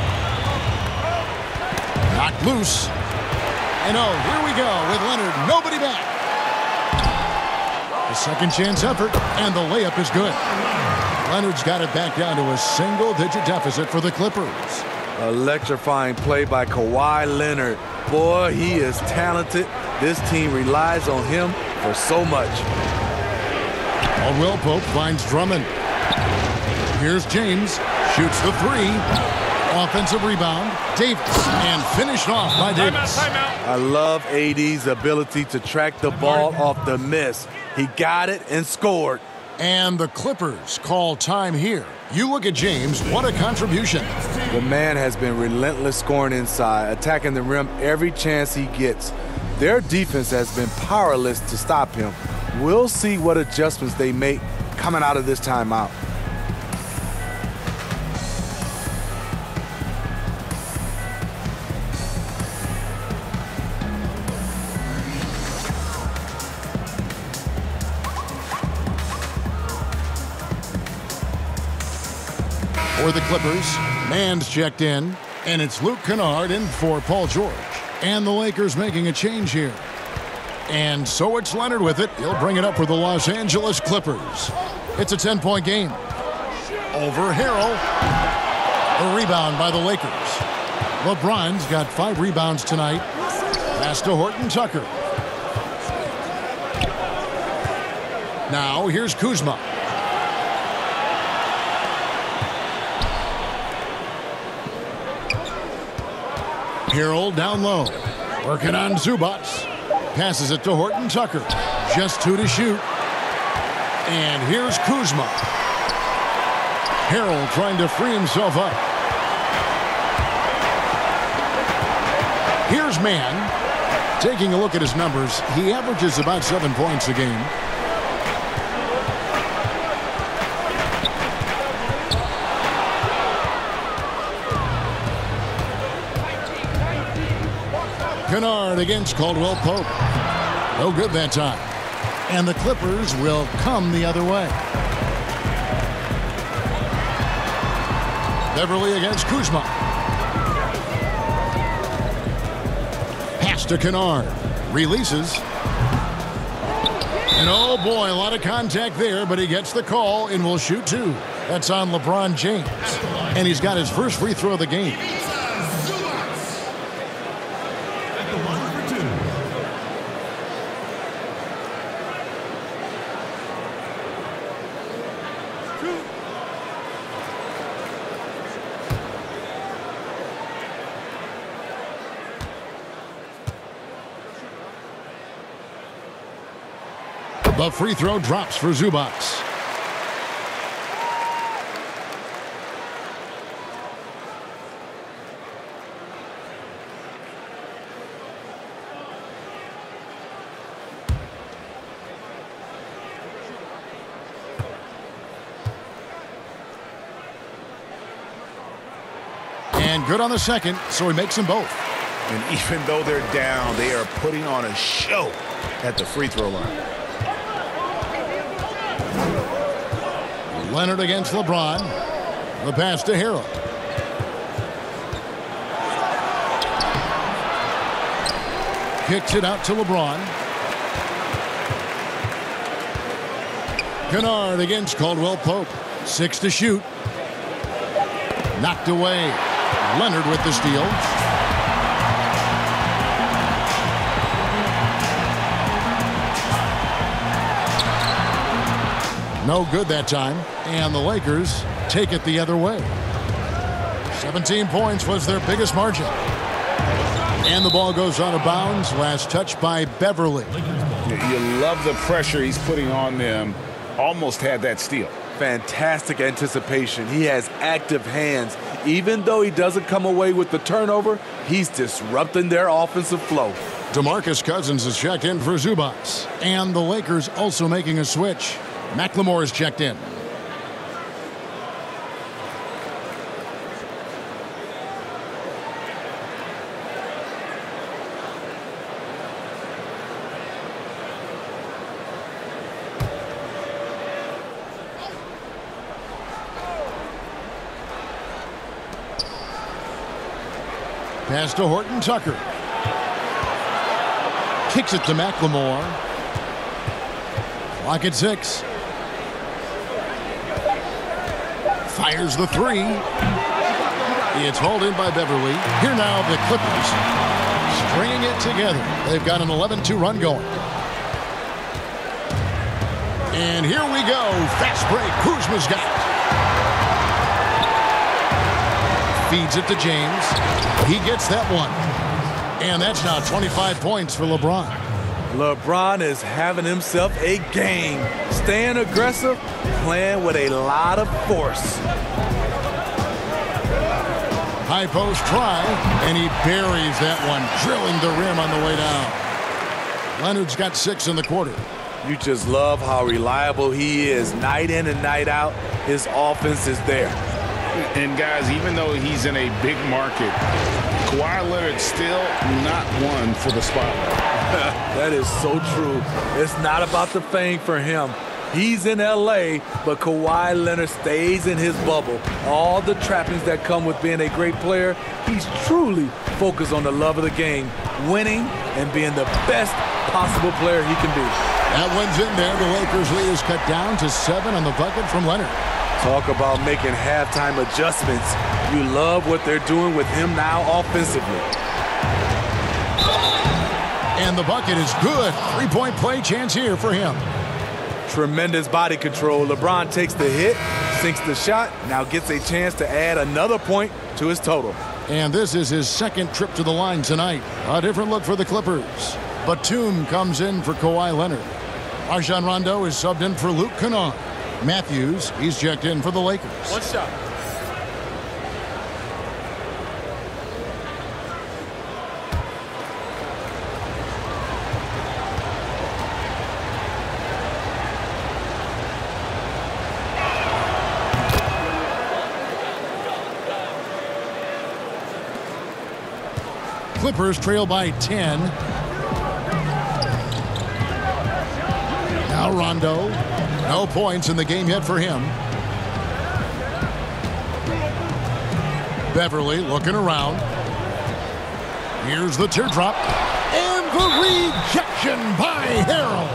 Knocked loose. And oh, here we go with Leonard. Nobody back. A second chance effort, and the layup is good. Leonard's got it back down to a single-digit deficit for the Clippers. Electrifying play by Kawhi Leonard. Boy, he is talented. This team relies on him for so much. Caldwell Pope finds Drummond. Here's James. Shoots the 3. Offensive rebound. Davis. And finished off by Davis. I love AD's ability to track the ball off the miss. He got it and scored. And the Clippers call time here. You look at James. What a contribution. The man has been relentless scoring inside, attacking the rim every chance he gets. Their defense has been powerless to stop him. We'll see what adjustments they make coming out of this timeout. For the Clippers, Mann's checked in, and it's Luke Kennard in for Paul George. And the Lakers making a change here. And so it's Leonard with it. He'll bring it up for the Los Angeles Clippers. It's a 10-point game. Over Harrell. A rebound by the Lakers. LeBron's got 5 rebounds tonight. Pass to Horton Tucker. Now here's Kuzma. Harrell down low. Working on Zubac. Passes it to Horton Tucker. Just 2 to shoot. And here's Kuzma. Harrell trying to free himself up. Here's Mann. Taking a look at his numbers, he averages about 7 points a game. Kennard against Caldwell Pope. No good that time. And the Clippers will come the other way. Beverly against Kuzma. Pass to Kennard. Releases. And oh boy, a lot of contact there, but he gets the call and will shoot 2. That's on LeBron James. And he's got his first free throw of the game. The free throw drops for Zubac. And good on the second, so he makes them both. And even though they're down, they are putting on a show at the free throw line. Leonard against LeBron. The pass to Harrell. Kicks it out to LeBron. Kennard against Caldwell Pope. 6 to shoot. Knocked away. Leonard with the steal. No good that time, and the Lakers take it the other way. 17 points was their biggest margin. And the ball goes out of bounds. Last touch by Beverly. You love the pressure he's putting on them. Almost had that steal. Fantastic anticipation. He has active hands. Even though he doesn't come away with the turnover, he's disrupting their offensive flow. DeMarcus Cousins is checked in for Zubac. And the Lakers also making a switch. McLemore is checked in. Pass to Horton Tucker. Kicks it to McLemore. Clock at 6. Fires the 3. It's hauled in by Beverly. Here now the Clippers stringing it together. They've got an 11-2 run going. And here we go. Fast break. Kuzma's got it. Feeds it to James. He gets that one. And that's now 25 points for LeBron. LeBron is having himself a game. Staying aggressive, playing with a lot of force. High post try, and he buries that one, drilling the rim on the way down. Leonard's got 6 in the quarter. You just love how reliable he is. Night in and night out, his offense is there. And, guys, even though he's in a big market, Kawhi Leonard's still not one for the spotlight. That is so true. It's not about the fame for him. He's in L.A., but Kawhi Leonard stays in his bubble. All the trappings that come with being a great player, he's truly focused on the love of the game, winning and being the best possible player he can be. That one's in there. The Lakers lead is cut down to 7 on the bucket from Leonard. Talk about making halftime adjustments. You love what they're doing with him now offensively. And the bucket is good. 3-point play chance here for him. Tremendous body control. LeBron takes the hit, sinks the shot, now gets a chance to add another point to his total. And this is his second trip to the line tonight. A different look for the Clippers. Batum comes in for Kawhi Leonard. Rajon Rondo is subbed in for Luke Kennard. Matthews, he's checked in for the Lakers. One shot. Clippers trail by 10. Now Rondo. No points in the game yet for him. Beverly looking around. Here's the teardrop. And the rejection by Harrell.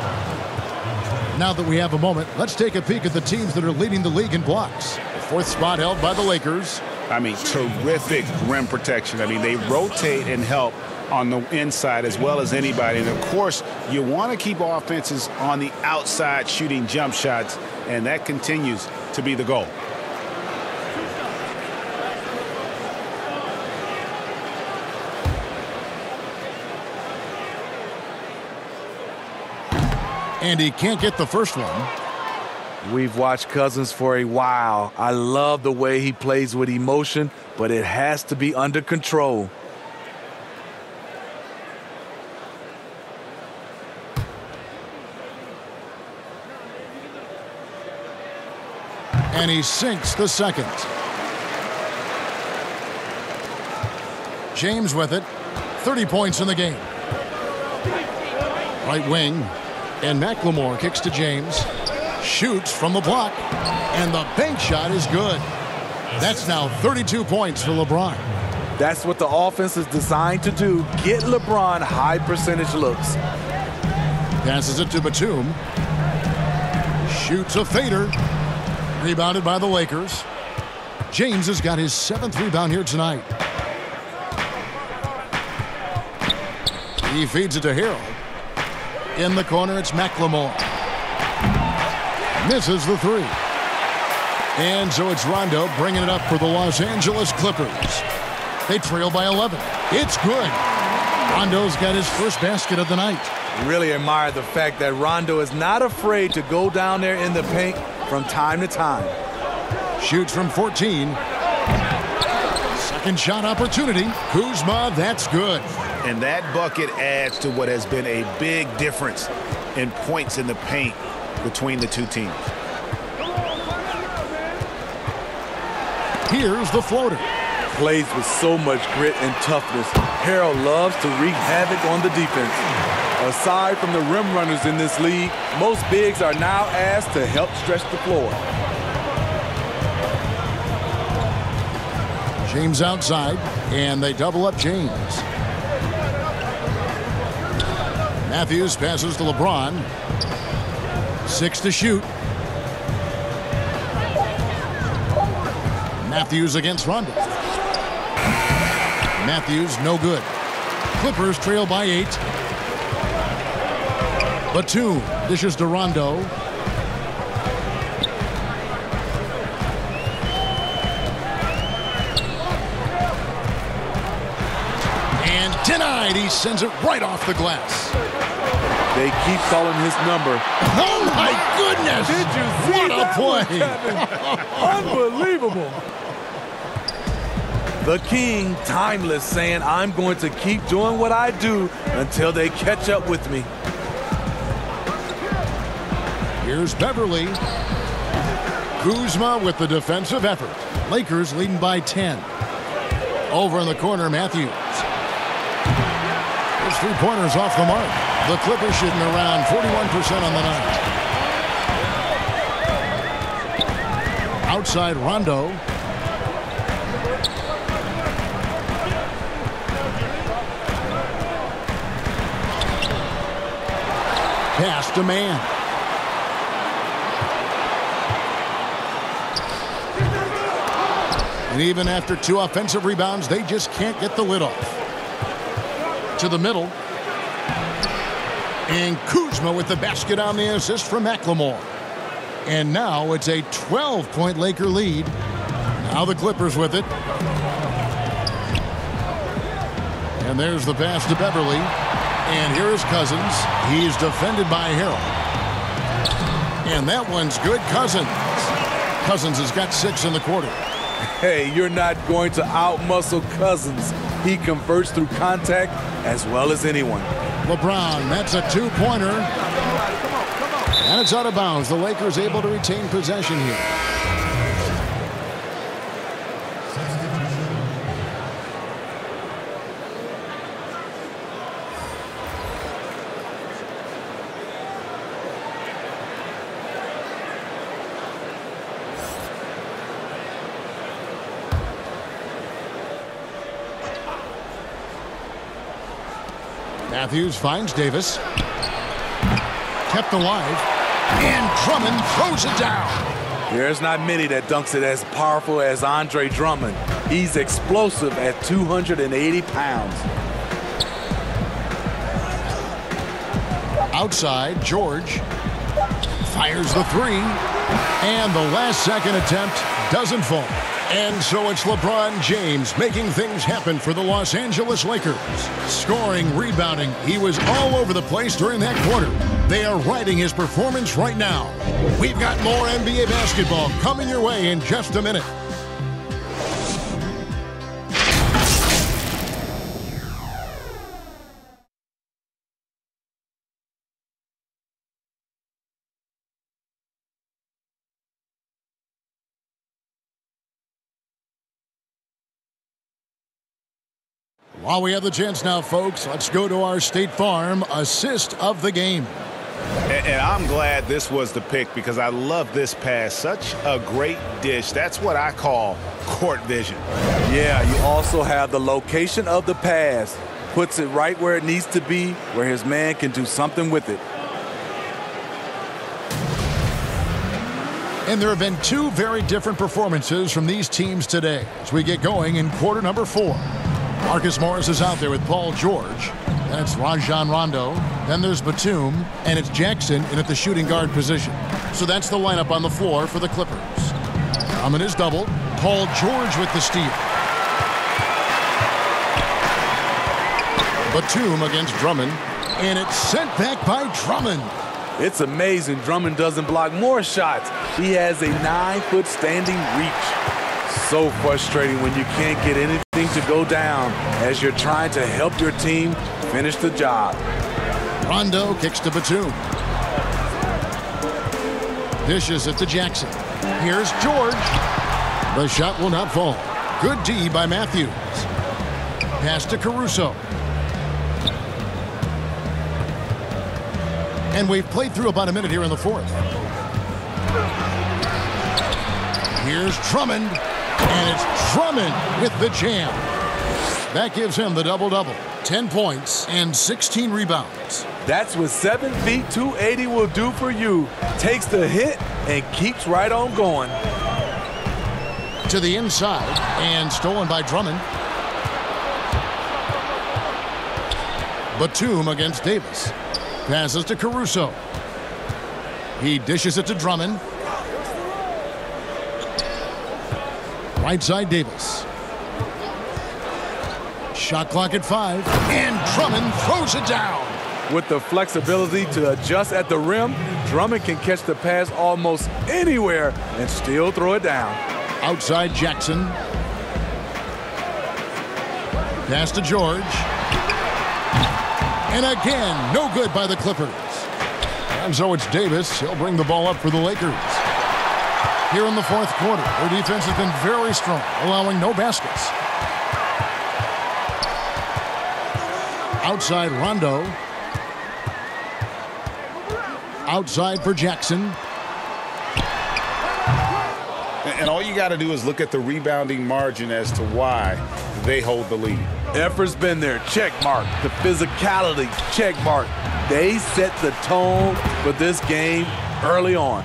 Now that we have a moment, let's take a peek at the teams that are leading the league in blocks. The 4th spot held by the Lakers. I mean, terrific rim protection. I mean, they rotate and help on the inside as well as anybody. And, of course, you want to keep offenses on the outside shooting jump shots, and that continues to be the goal. And he can't get the first one. We've watched Cousins for a while. I love the way he plays with emotion, but it has to be under control. And he sinks the second. James with it. 30 points in the game. Right wing. And McLemore kicks to James. Shoots from the block. And the bank shot is good. That's now 32 points for LeBron. That's what the offense is designed to do. Get LeBron high percentage looks. Passes it to Batum. Shoots a fader. Rebounded by the Lakers. James has got his 7th rebound here tonight. He feeds it to Harrell. In the corner, it's McLemore. Misses the 3. And so it's Rondo bringing it up for the Los Angeles Clippers. They trail by 11. It's good. Rondo's got his first basket of the night. Really admire the fact that Rondo is not afraid to go down there in the paint from time to time. Shoots from 14. Second shot opportunity. Kuzma, that's good. And that bucket adds to what has been a big difference in points in the paint between the two teams. Here's the floater. Plays with so much grit and toughness. Harrell loves to wreak havoc on the defense. Aside from the rim runners in this league, most bigs are now asked to help stretch the floor. James outside, and they double up James. Matthews passes to LeBron. 6 to shoot. Matthews against Rondo. Matthews, no good. Clippers trail by 8. Batum dishes to Rondo. And denied. He sends it right off the glass. They keep calling his number. Oh, my goodness. Did you see what a play? Unbelievable. The king, timeless, saying, I'm going to keep doing what I do until they catch up with me. Here's Beverly. Kuzma with the defensive effort. Lakers leading by 10. Over in the corner, Matthews. His three-pointers off the mark. The Clippers shooting around 41% on the night. Outside Rondo. Pass to man. And even after 2 offensive rebounds, they just can't get the lid off. To the middle. And Kuzma with the basket on the assist from McLemore. And now it's a 12-point Laker lead. Now the Clippers with it. And there's the pass to Beverly. And here is Cousins. He's defended by Harrell. And that one's good. Cousins has got 6 in the quarter. Hey, you're not going to outmuscle Cousins. He converts through contact as well as anyone. LeBron, that's a 2-pointer. And it's out of bounds. The Lakers able to retain possession here. Matthews finds Davis. Kept alive. And Drummond throws it down. There's not many that dunks it as powerful as Andre Drummond. He's explosive at 280 pounds. Outside, George fires the 3. And the last second attempt doesn't fall. And so it's LeBron James making things happen for the Los Angeles Lakers. Scoring, rebounding. He was all over the place during that quarter. They are riding his performance right now. We've got more NBA basketball coming your way in just a minute. While we have the chance now, folks, let's go to our State Farm assist of the game. And I'm glad this was the pick because I love this pass. Such a great dish. That's what I call court vision. Yeah, you also have the location of the pass. Puts it right where it needs to be, where his man can do something with it. And there have been 2 very different performances from these teams today as we get going in quarter number 4. Marcus Morris is out there with Paul George. Then it's Rajon Rondo. Then there's Batum. And it's Jackson in at the shooting guard position. So that's the lineup on the floor for the Clippers. Drummond is doubled. Paul George with the steal. Batum against Drummond. And it's sent back by Drummond. It's amazing Drummond doesn't block more shots. He has a 9-foot standing reach. So frustrating when you can't get anything to go down as you're trying to help your team finish the job. Rondo kicks to Batum. Dishes it to Jackson. Here's George. The shot will not fall. Good D by Matthews. Pass to Caruso. And we've played through about a minute here in the 4th. Here's Drummond. And it's Drummond with the jam. That gives him the double-double. 10 points and 16 rebounds. That's what 7 feet 280 will do for you. Takes the hit and keeps right on going. To the inside and stolen by Drummond. Batum against Davis. Passes to Caruso. He dishes it to Drummond. Right side Davis. Shot clock at 5. And Drummond throws it down. With the flexibility to adjust at the rim, Drummond can catch the pass almost anywhere and still throw it down. Outside Jackson. Pass to George. And again, no good by the Clippers. And so it's Davis. He'll bring the ball up for the Lakers. Here in the fourth quarter, their defense has been very strong, allowing no baskets. Outside Rondo. Outside for Jackson. And all you got to do is look at the rebounding margin as to why they hold the lead. Effort's been there, check mark. The physicality, check mark. They set the tone for this game early on.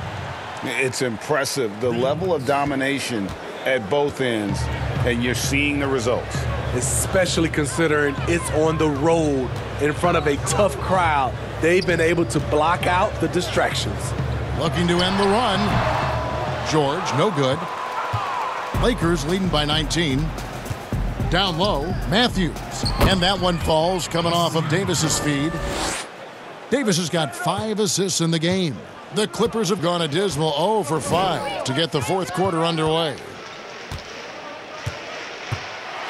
It's impressive, the level of domination at both ends, and you're seeing the results. Especially considering it's on the road in front of a tough crowd. They've been able to block out the distractions. Looking to end the run. George, no good. Lakers leading by 19. Down low, Matthews. And that one falls coming off of Davis's feed. Davis has got 5 assists in the game. The Clippers have gone a dismal 0 for 5 to get the fourth quarter underway.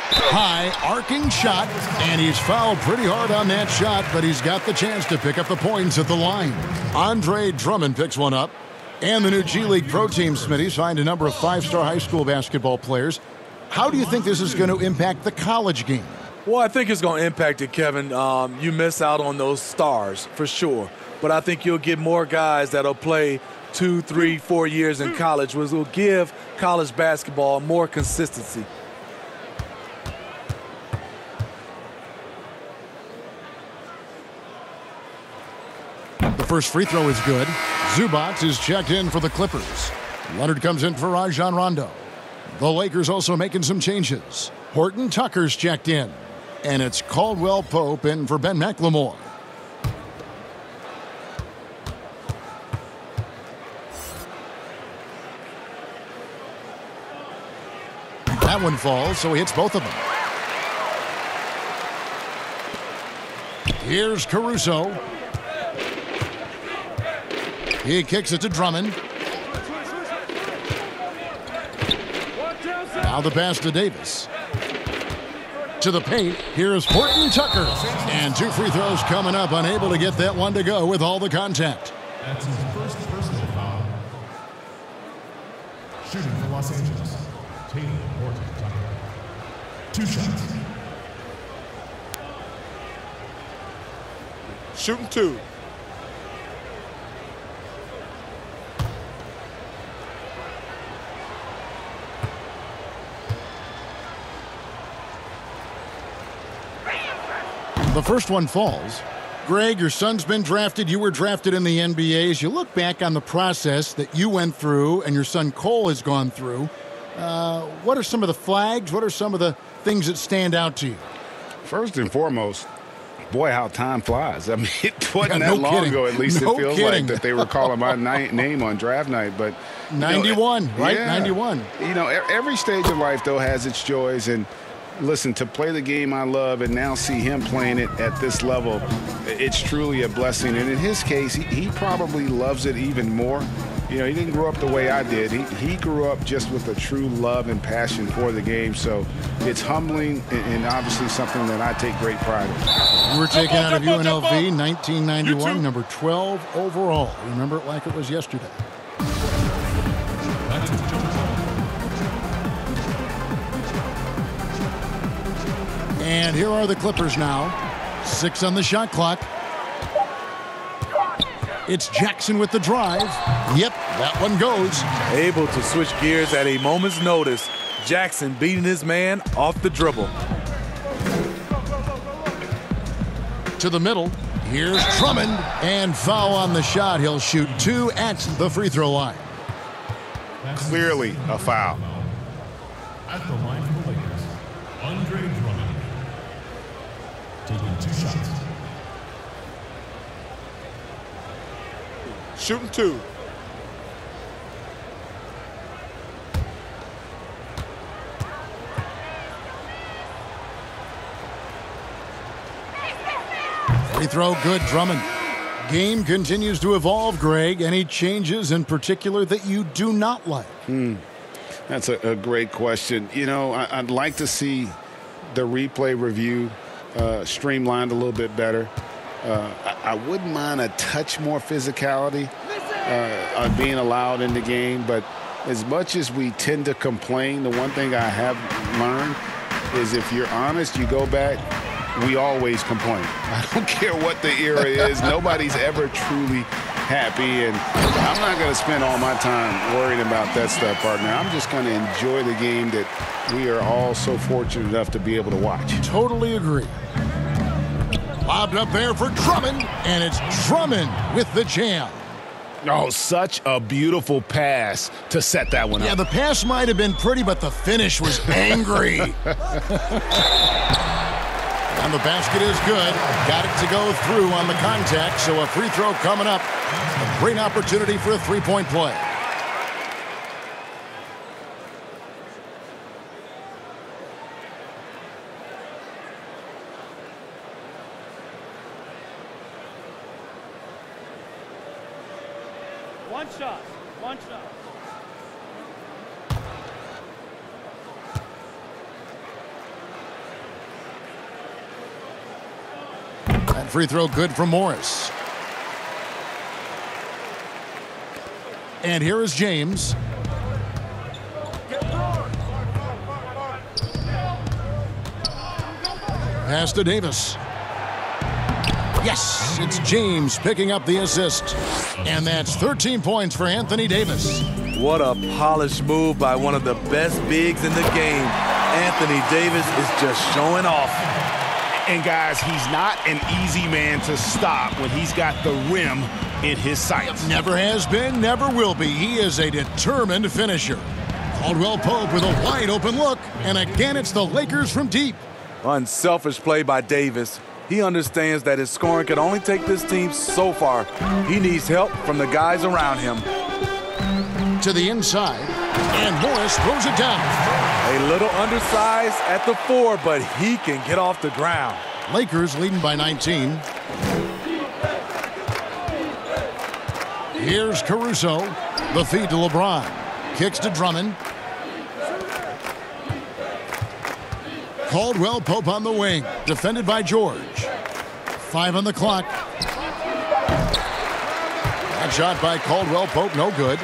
High, arcing shot, and he's fouled pretty hard on that shot, but he's got the chance to pick up the points at the line. Andre Drummond picks one up. And the new G League Pro Team, Smitty, signed a number of 5-star high school basketball players. How do you think this is going to impact the college game? Well, I think it's going to impact it, Kevin. You miss out on those stars, for sure. But I think you'll get more guys that'll play 2, 3, 4 years in college, which will give college basketball more consistency. The first free throw is good. Zubac is checked in for the Clippers. Leonard comes in for Rajon Rondo. The Lakers also making some changes. Horton Tucker's checked in. And it's Caldwell Pope in for Ben McLemore. That one falls, so he hits both of them. Here's Caruso. He kicks it to Drummond. Now the pass to Davis. To the paint, here's Horton Tucker. And 2 free throws coming up, unable to get that one to go with all the contact. That's his first personal foul. Shooting for Los Angeles, Tatum Horton Tucker. 2 shots. Shooting 2. The first one falls. Greg, your son's been drafted. You were drafted in the NBA. As you look back on the process that you went through and your son Cole has gone through, what are some of the flags? What are some of the things that stand out to you? First and foremost, boy, how time flies. I mean, it wasn't no that long kidding. ago, at least No it feels kidding. like, that they were calling my name on draft night. But 91, right? Yeah. 91. You know, every stage of life, though, has its joys. And listen, to play the game I love and now see him playing it at this level, it's truly a blessing. And in his case, he probably loves it even more. You know, he didn't grow up the way I did. He grew up just with a true love and passion for the game. So it's humbling and obviously something that I take great pride in. You were taken out of UNLV 1991, number 12 overall. Remember it like it was yesterday. That's his jump ball. And here are the Clippers now. 6 on the shot clock. It's Jackson with the drive. Yep, that one goes. Able to switch gears at a moment's notice. Jackson beating his man off the dribble. To the middle. Here's Drummond. And foul on the shot. He'll shoot 2 at the free throw line. Clearly a foul. At the line for the Lakers, Andre Drummond. Taking 2 shots. Shooting 2. Free throw good, Drummond. Game continues to evolve, Greg. Any changes in particular that you do not like? That's a great question. You know, I'd like to see the replay review streamlined a little bit better. I wouldn't mind a touch more physicality being allowed in the game, but as much as we tend to complain, the one thing I have learned is if you're honest, you go back, we always complain. I don't care what the era is. Nobody's ever truly happy, and I'm not going to spend all my time worrying about that stuff, partner. I'm just going to enjoy the game that we are all so fortunate enough to be able to watch. Totally agree. Lobbed up there for Drummond, and it's Drummond with the jam. Oh, such a beautiful pass to set that one up. Yeah, the pass might have been pretty, but the finish was angry. And the basket is good. Got it to go through on the contact, so a free throw coming up. A great opportunity for a three-point play. One shot. That free throw good from Morris. And here is James. Pass to Davis. Yes, it's James picking up the assist. And that's 13 points for Anthony Davis. What a polished move by one of the best bigs in the game. Anthony Davis is just showing off. And guys, he's not an easy man to stop when he's got the rim in his sights. Never has been, never will be. He is a determined finisher. Caldwell Pope with a wide open look. And again, it's the Lakers from deep. Unselfish play by Davis. He understands that his scoring can only take this team so far. He needs help from the guys around him. To the inside, and Morris throws it down. A little undersized at the 4, but he can get off the ground. Lakers leading by 19. Here's Caruso. The feed to LeBron. Kicks to Drummond. Caldwell Pope on the wing. Defended by George. 5 on the clock. That shot by Caldwell Pope, no good.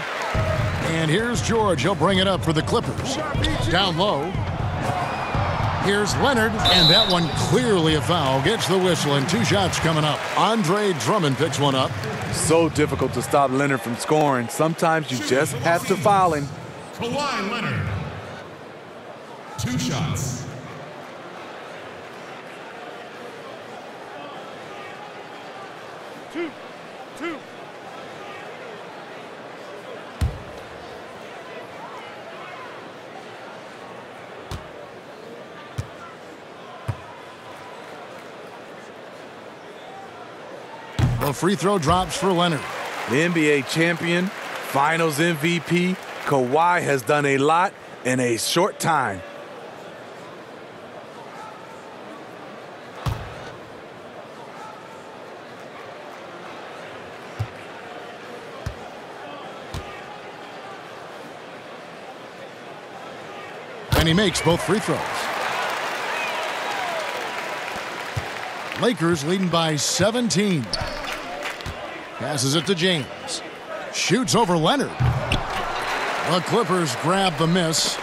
And here's George. He'll bring it up for the Clippers. Down low. Here's Leonard. And that one clearly a foul. Gets the whistle, and 2 shots coming up. Andre Drummond picks one up. So difficult to stop Leonard from scoring. Sometimes you just have to foul him. Kawhi Leonard. 2 shots. Two. The free throw drops for Leonard. The NBA champion, Finals MVP, Kawhi has done a lot in a short time. And he makes both free throws. Lakers leading by 17. Passes it to James. Shoots over Leonard. The Clippers grab the miss.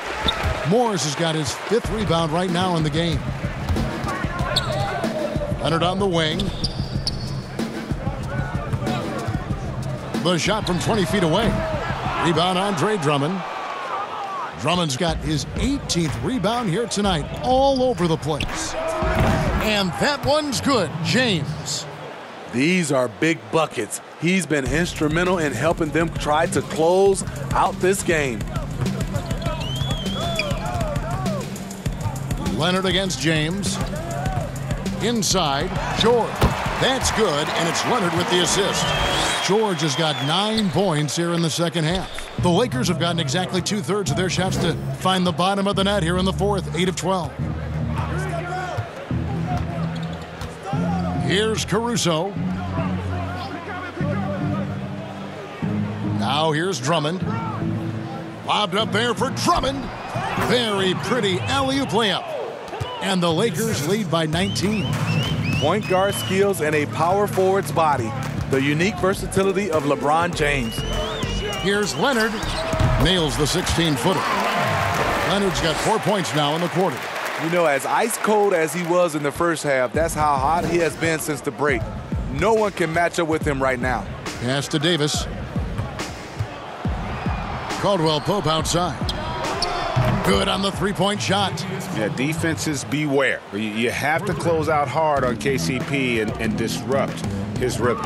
Morris has got his 5th rebound right now in the game. Leonard on the wing. The shot from 20 feet away. Rebound Andre Drummond. Drummond's got his 18th rebound here tonight, all over the place. And that one's good, James. These are big buckets. He's been instrumental in helping them try to close out this game. Leonard against James. Inside, George. That's good, and it's Leonard with the assist. George has got 9 points here in the second half. The Lakers have gotten exactly 2/3 of their shots to find the bottom of the net here in the 4th, 8 of 12. Here's Caruso. Now here's Drummond. Lobbed up there for Drummond. Very pretty alley-oop layup. And the Lakers lead by 19. point guard skills and a power forward's body. The unique versatility of LeBron James. Here's Leonard. Nails the 16-footer. Leonard's got 4 points now in the quarter. You know, as ice cold as he was in the first half, that's how hot he has been since the break. No one can match up with him right now. Pass to Davis. Caldwell Pope outside. Good on the three-point shot. Yeah, defenses beware. You have to close out hard on KCP and disrupt his rhythm.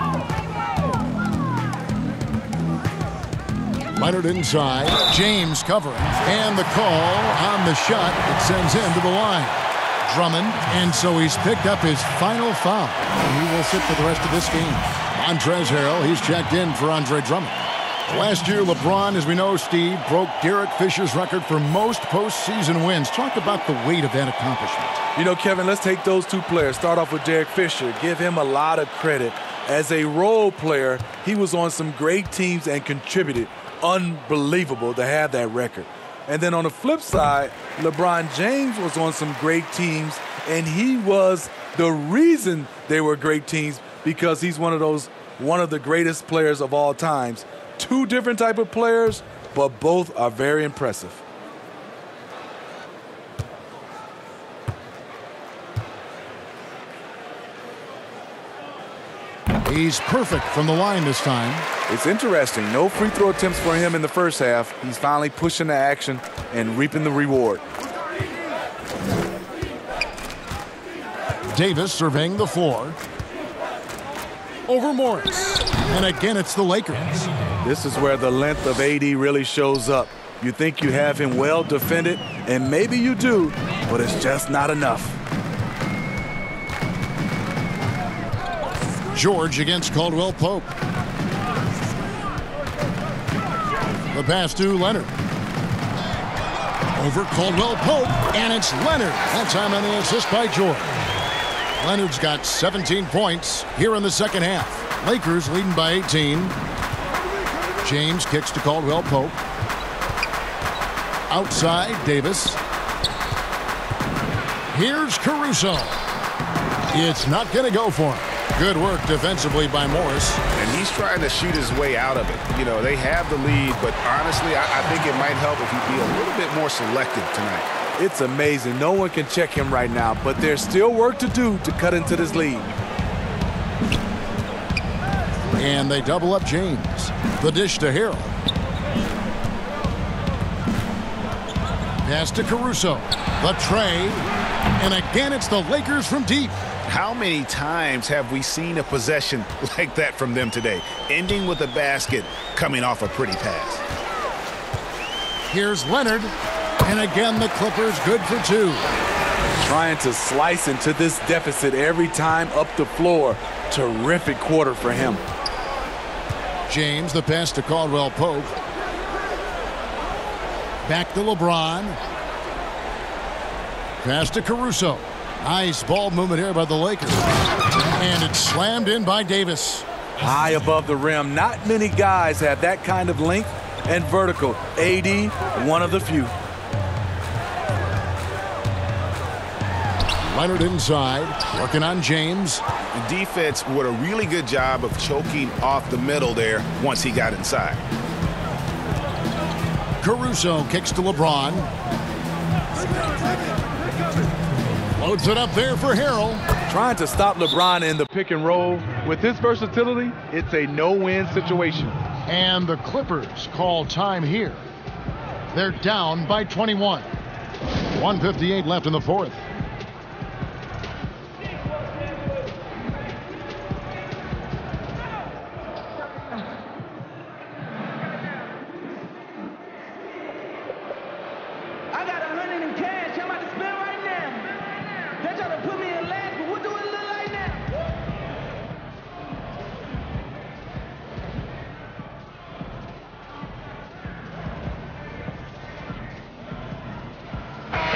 Leonard inside. James covering. And the call on the shot that sends him to the line. Drummond, and so he's picked up his final foul. He will sit for the rest of this game. Montrezl Harrell, he's checked in for Andre Drummond. Last year, LeBron, as we know, Steve, broke Derek Fisher's record for most postseason wins. Talk about the weight of that accomplishment. You know, Kevin, let's take those two players. Start off with Derek Fisher. Give him a lot of credit. As a role player, he was on some great teams and contributed. Unbelievable to have that record. And then on the flip side, LeBron James was on some great teams, and he was the reason they were great teams because he's one of the greatest players of all times. Two different type of players, but both are very impressive. He's perfect from the line this time. It's interesting. No free throw attempts for him in the first half. He's finally pushing the action and reaping the reward. Davis surveying the floor. Over Morris. And again, it's the Lakers. This is where the length of AD really shows up. You think you have him well defended, and maybe you do, but it's just not enough. George against Caldwell Pope. The pass to Leonard. Over Caldwell Pope, and it's Leonard. That time on the assist by George. Leonard's got 17 points here in the second half. Lakers leading by 18. James kicks to Caldwell Pope. Outside, Davis. Here's Caruso. It's not going to go for him. Good work defensively by Morris. And he's trying to shoot his way out of it. You know, they have the lead, but honestly, I think it might help if he be a little bit more selective tonight. It's amazing. No one can check him right now, but there's still work to do to cut into this lead. And they double up James. The dish to Harrell. Pass to Caruso. The trade. And again, it's the Lakers from deep. How many times have we seen a possession like that from them today? Ending with a basket, coming off a pretty pass. Here's Leonard. And again, the Clippers good for two. Trying to slice into this deficit every time up the floor. Terrific quarter for him. James, the pass to Caldwell Pope. Back to LeBron. Pass to Caruso. Nice ball movement here by the Lakers. And it's slammed in by Davis. High above the rim. Not many guys have that kind of length and vertical. AD, one of the few. Leonard inside, working on James. The defense did a really good job of choking off the middle there once he got inside. Caruso kicks to LeBron. Loads it up there for Harrell. Trying to stop LeBron in the pick and roll. With his versatility, it's a no-win situation. And the Clippers call time here. They're down by 21. 1:58 left in the fourth.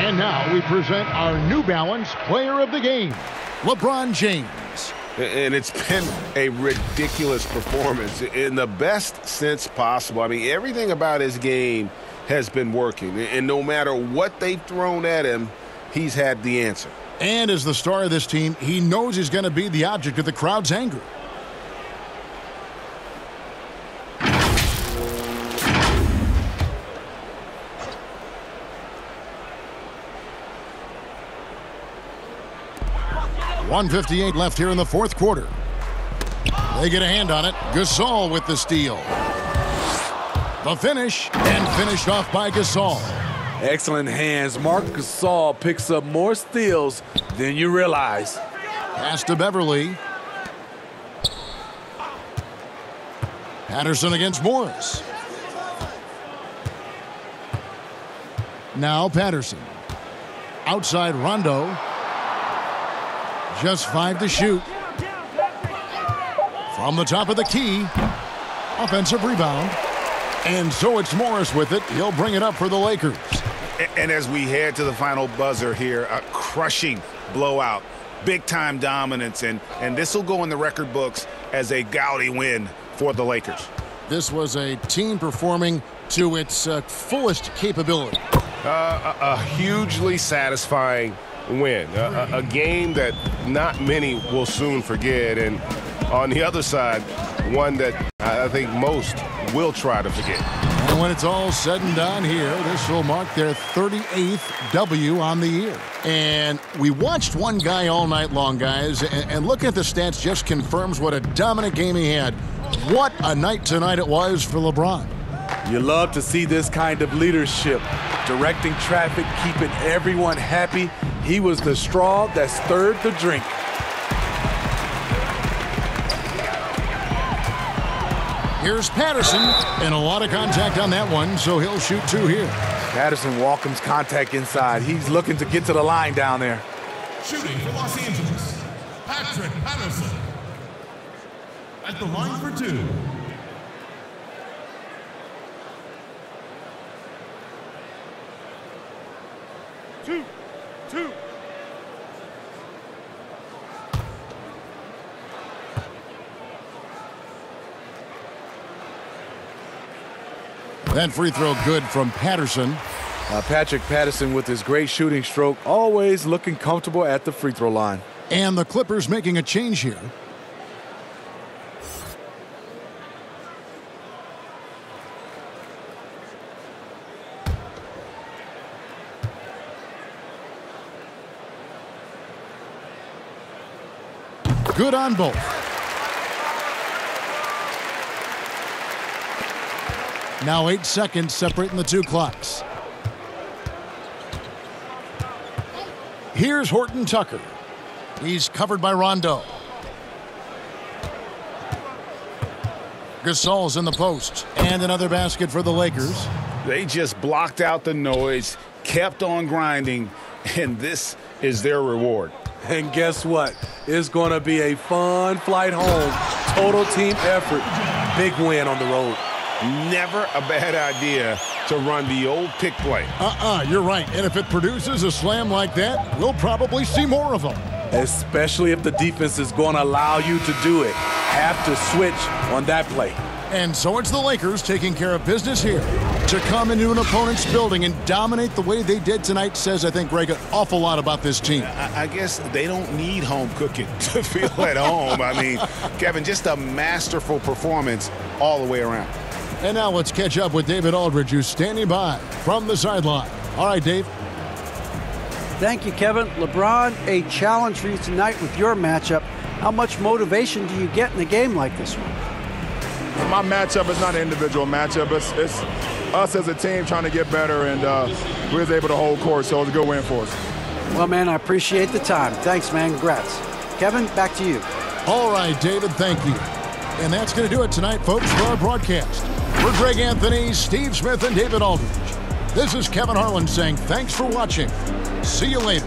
And now we present our New Balance Player of the Game, LeBron James. And it's been a ridiculous performance in the best sense possible. I mean, everything about his game has been working. And no matter what they've thrown at him, he's had the answer. And as the star of this team, he knows he's going to be the object of the crowd's anger. .158 left here in the fourth quarter. They get a hand on it. Gasol with the steal. The finish, and finished off by Gasol. Excellent hands. Marc Gasol picks up more steals than you realize. Pass to Beverly. Patterson against Morris. Now Patterson. Outside Rondo. Just 5 to shoot. From the top of the key. Offensive rebound. And so it's Morris with it. He'll bring it up for the Lakers. And as we head to the final buzzer here, a crushing blowout. Big-time dominance. And this will go in the record books as a gaudy win for the Lakers. This was a team performing to its fullest capability. A hugely satisfying win. A game that not many will soon forget. And on the other side, one that I think most will try to forget. And when it's all said and done here, this will mark their 38th W on the year. And we watched one guy all night long, guys, and looking at the stats just confirms what a dominant game he had. What a night tonight it was for LeBron. You love to see this kind of leadership, directing traffic, keeping everyone happy. He was the straw that stirred the drink. Here's Patterson, and a lot of contact on that one, so he'll shoot 2 here. Patterson welcomes contact inside. He's looking to get to the line down there. Shooting for Los Angeles, Patrick Patterson. At the line for 2. Two. That free throw good from Patterson. Patrick Patterson with his great shooting stroke, always looking comfortable at the free throw line. And the Clippers making a change here. Good on both. Now 8 seconds separating the 2 clocks. Here's Horton Tucker. He's covered by Rondo. Gasol's in the post. And another basket for the Lakers. They just blocked out the noise, kept on grinding, and this is their reward. And guess what? It's going to be a fun flight home. Total team effort. Big win on the road. Never a bad idea to run the old pick play. You're right. And if it produces a slam like that, we'll probably see more of them. Especially if the defense is going to allow you to do it. Have to switch on that play. And so it's the Lakers taking care of business here. To come into an opponent's building and dominate the way they did tonight says, I think, Greg, an awful lot about this team. I guess they don't need home cooking to feel at home. I mean, Kevin, just a masterful performance all the way around. And now let's catch up with David Aldridge, who's standing by from the sideline. All right, Dave. Thank you, Kevin. LeBron, a challenge for you tonight with your matchup. How much motivation do you get in a game like this one? My matchup is not an individual matchup. It's us as a team trying to get better, and we was able to hold court, so it was a good win for us. Well, man, I appreciate the time. Thanks, man. Congrats. Kevin, back to you. All right, David, thank you. And that's going to do it tonight, folks, for our broadcast. For Greg Anthony, Steve Smith, and David Aldridge, this is Kevin Harlan saying thanks for watching. See you later.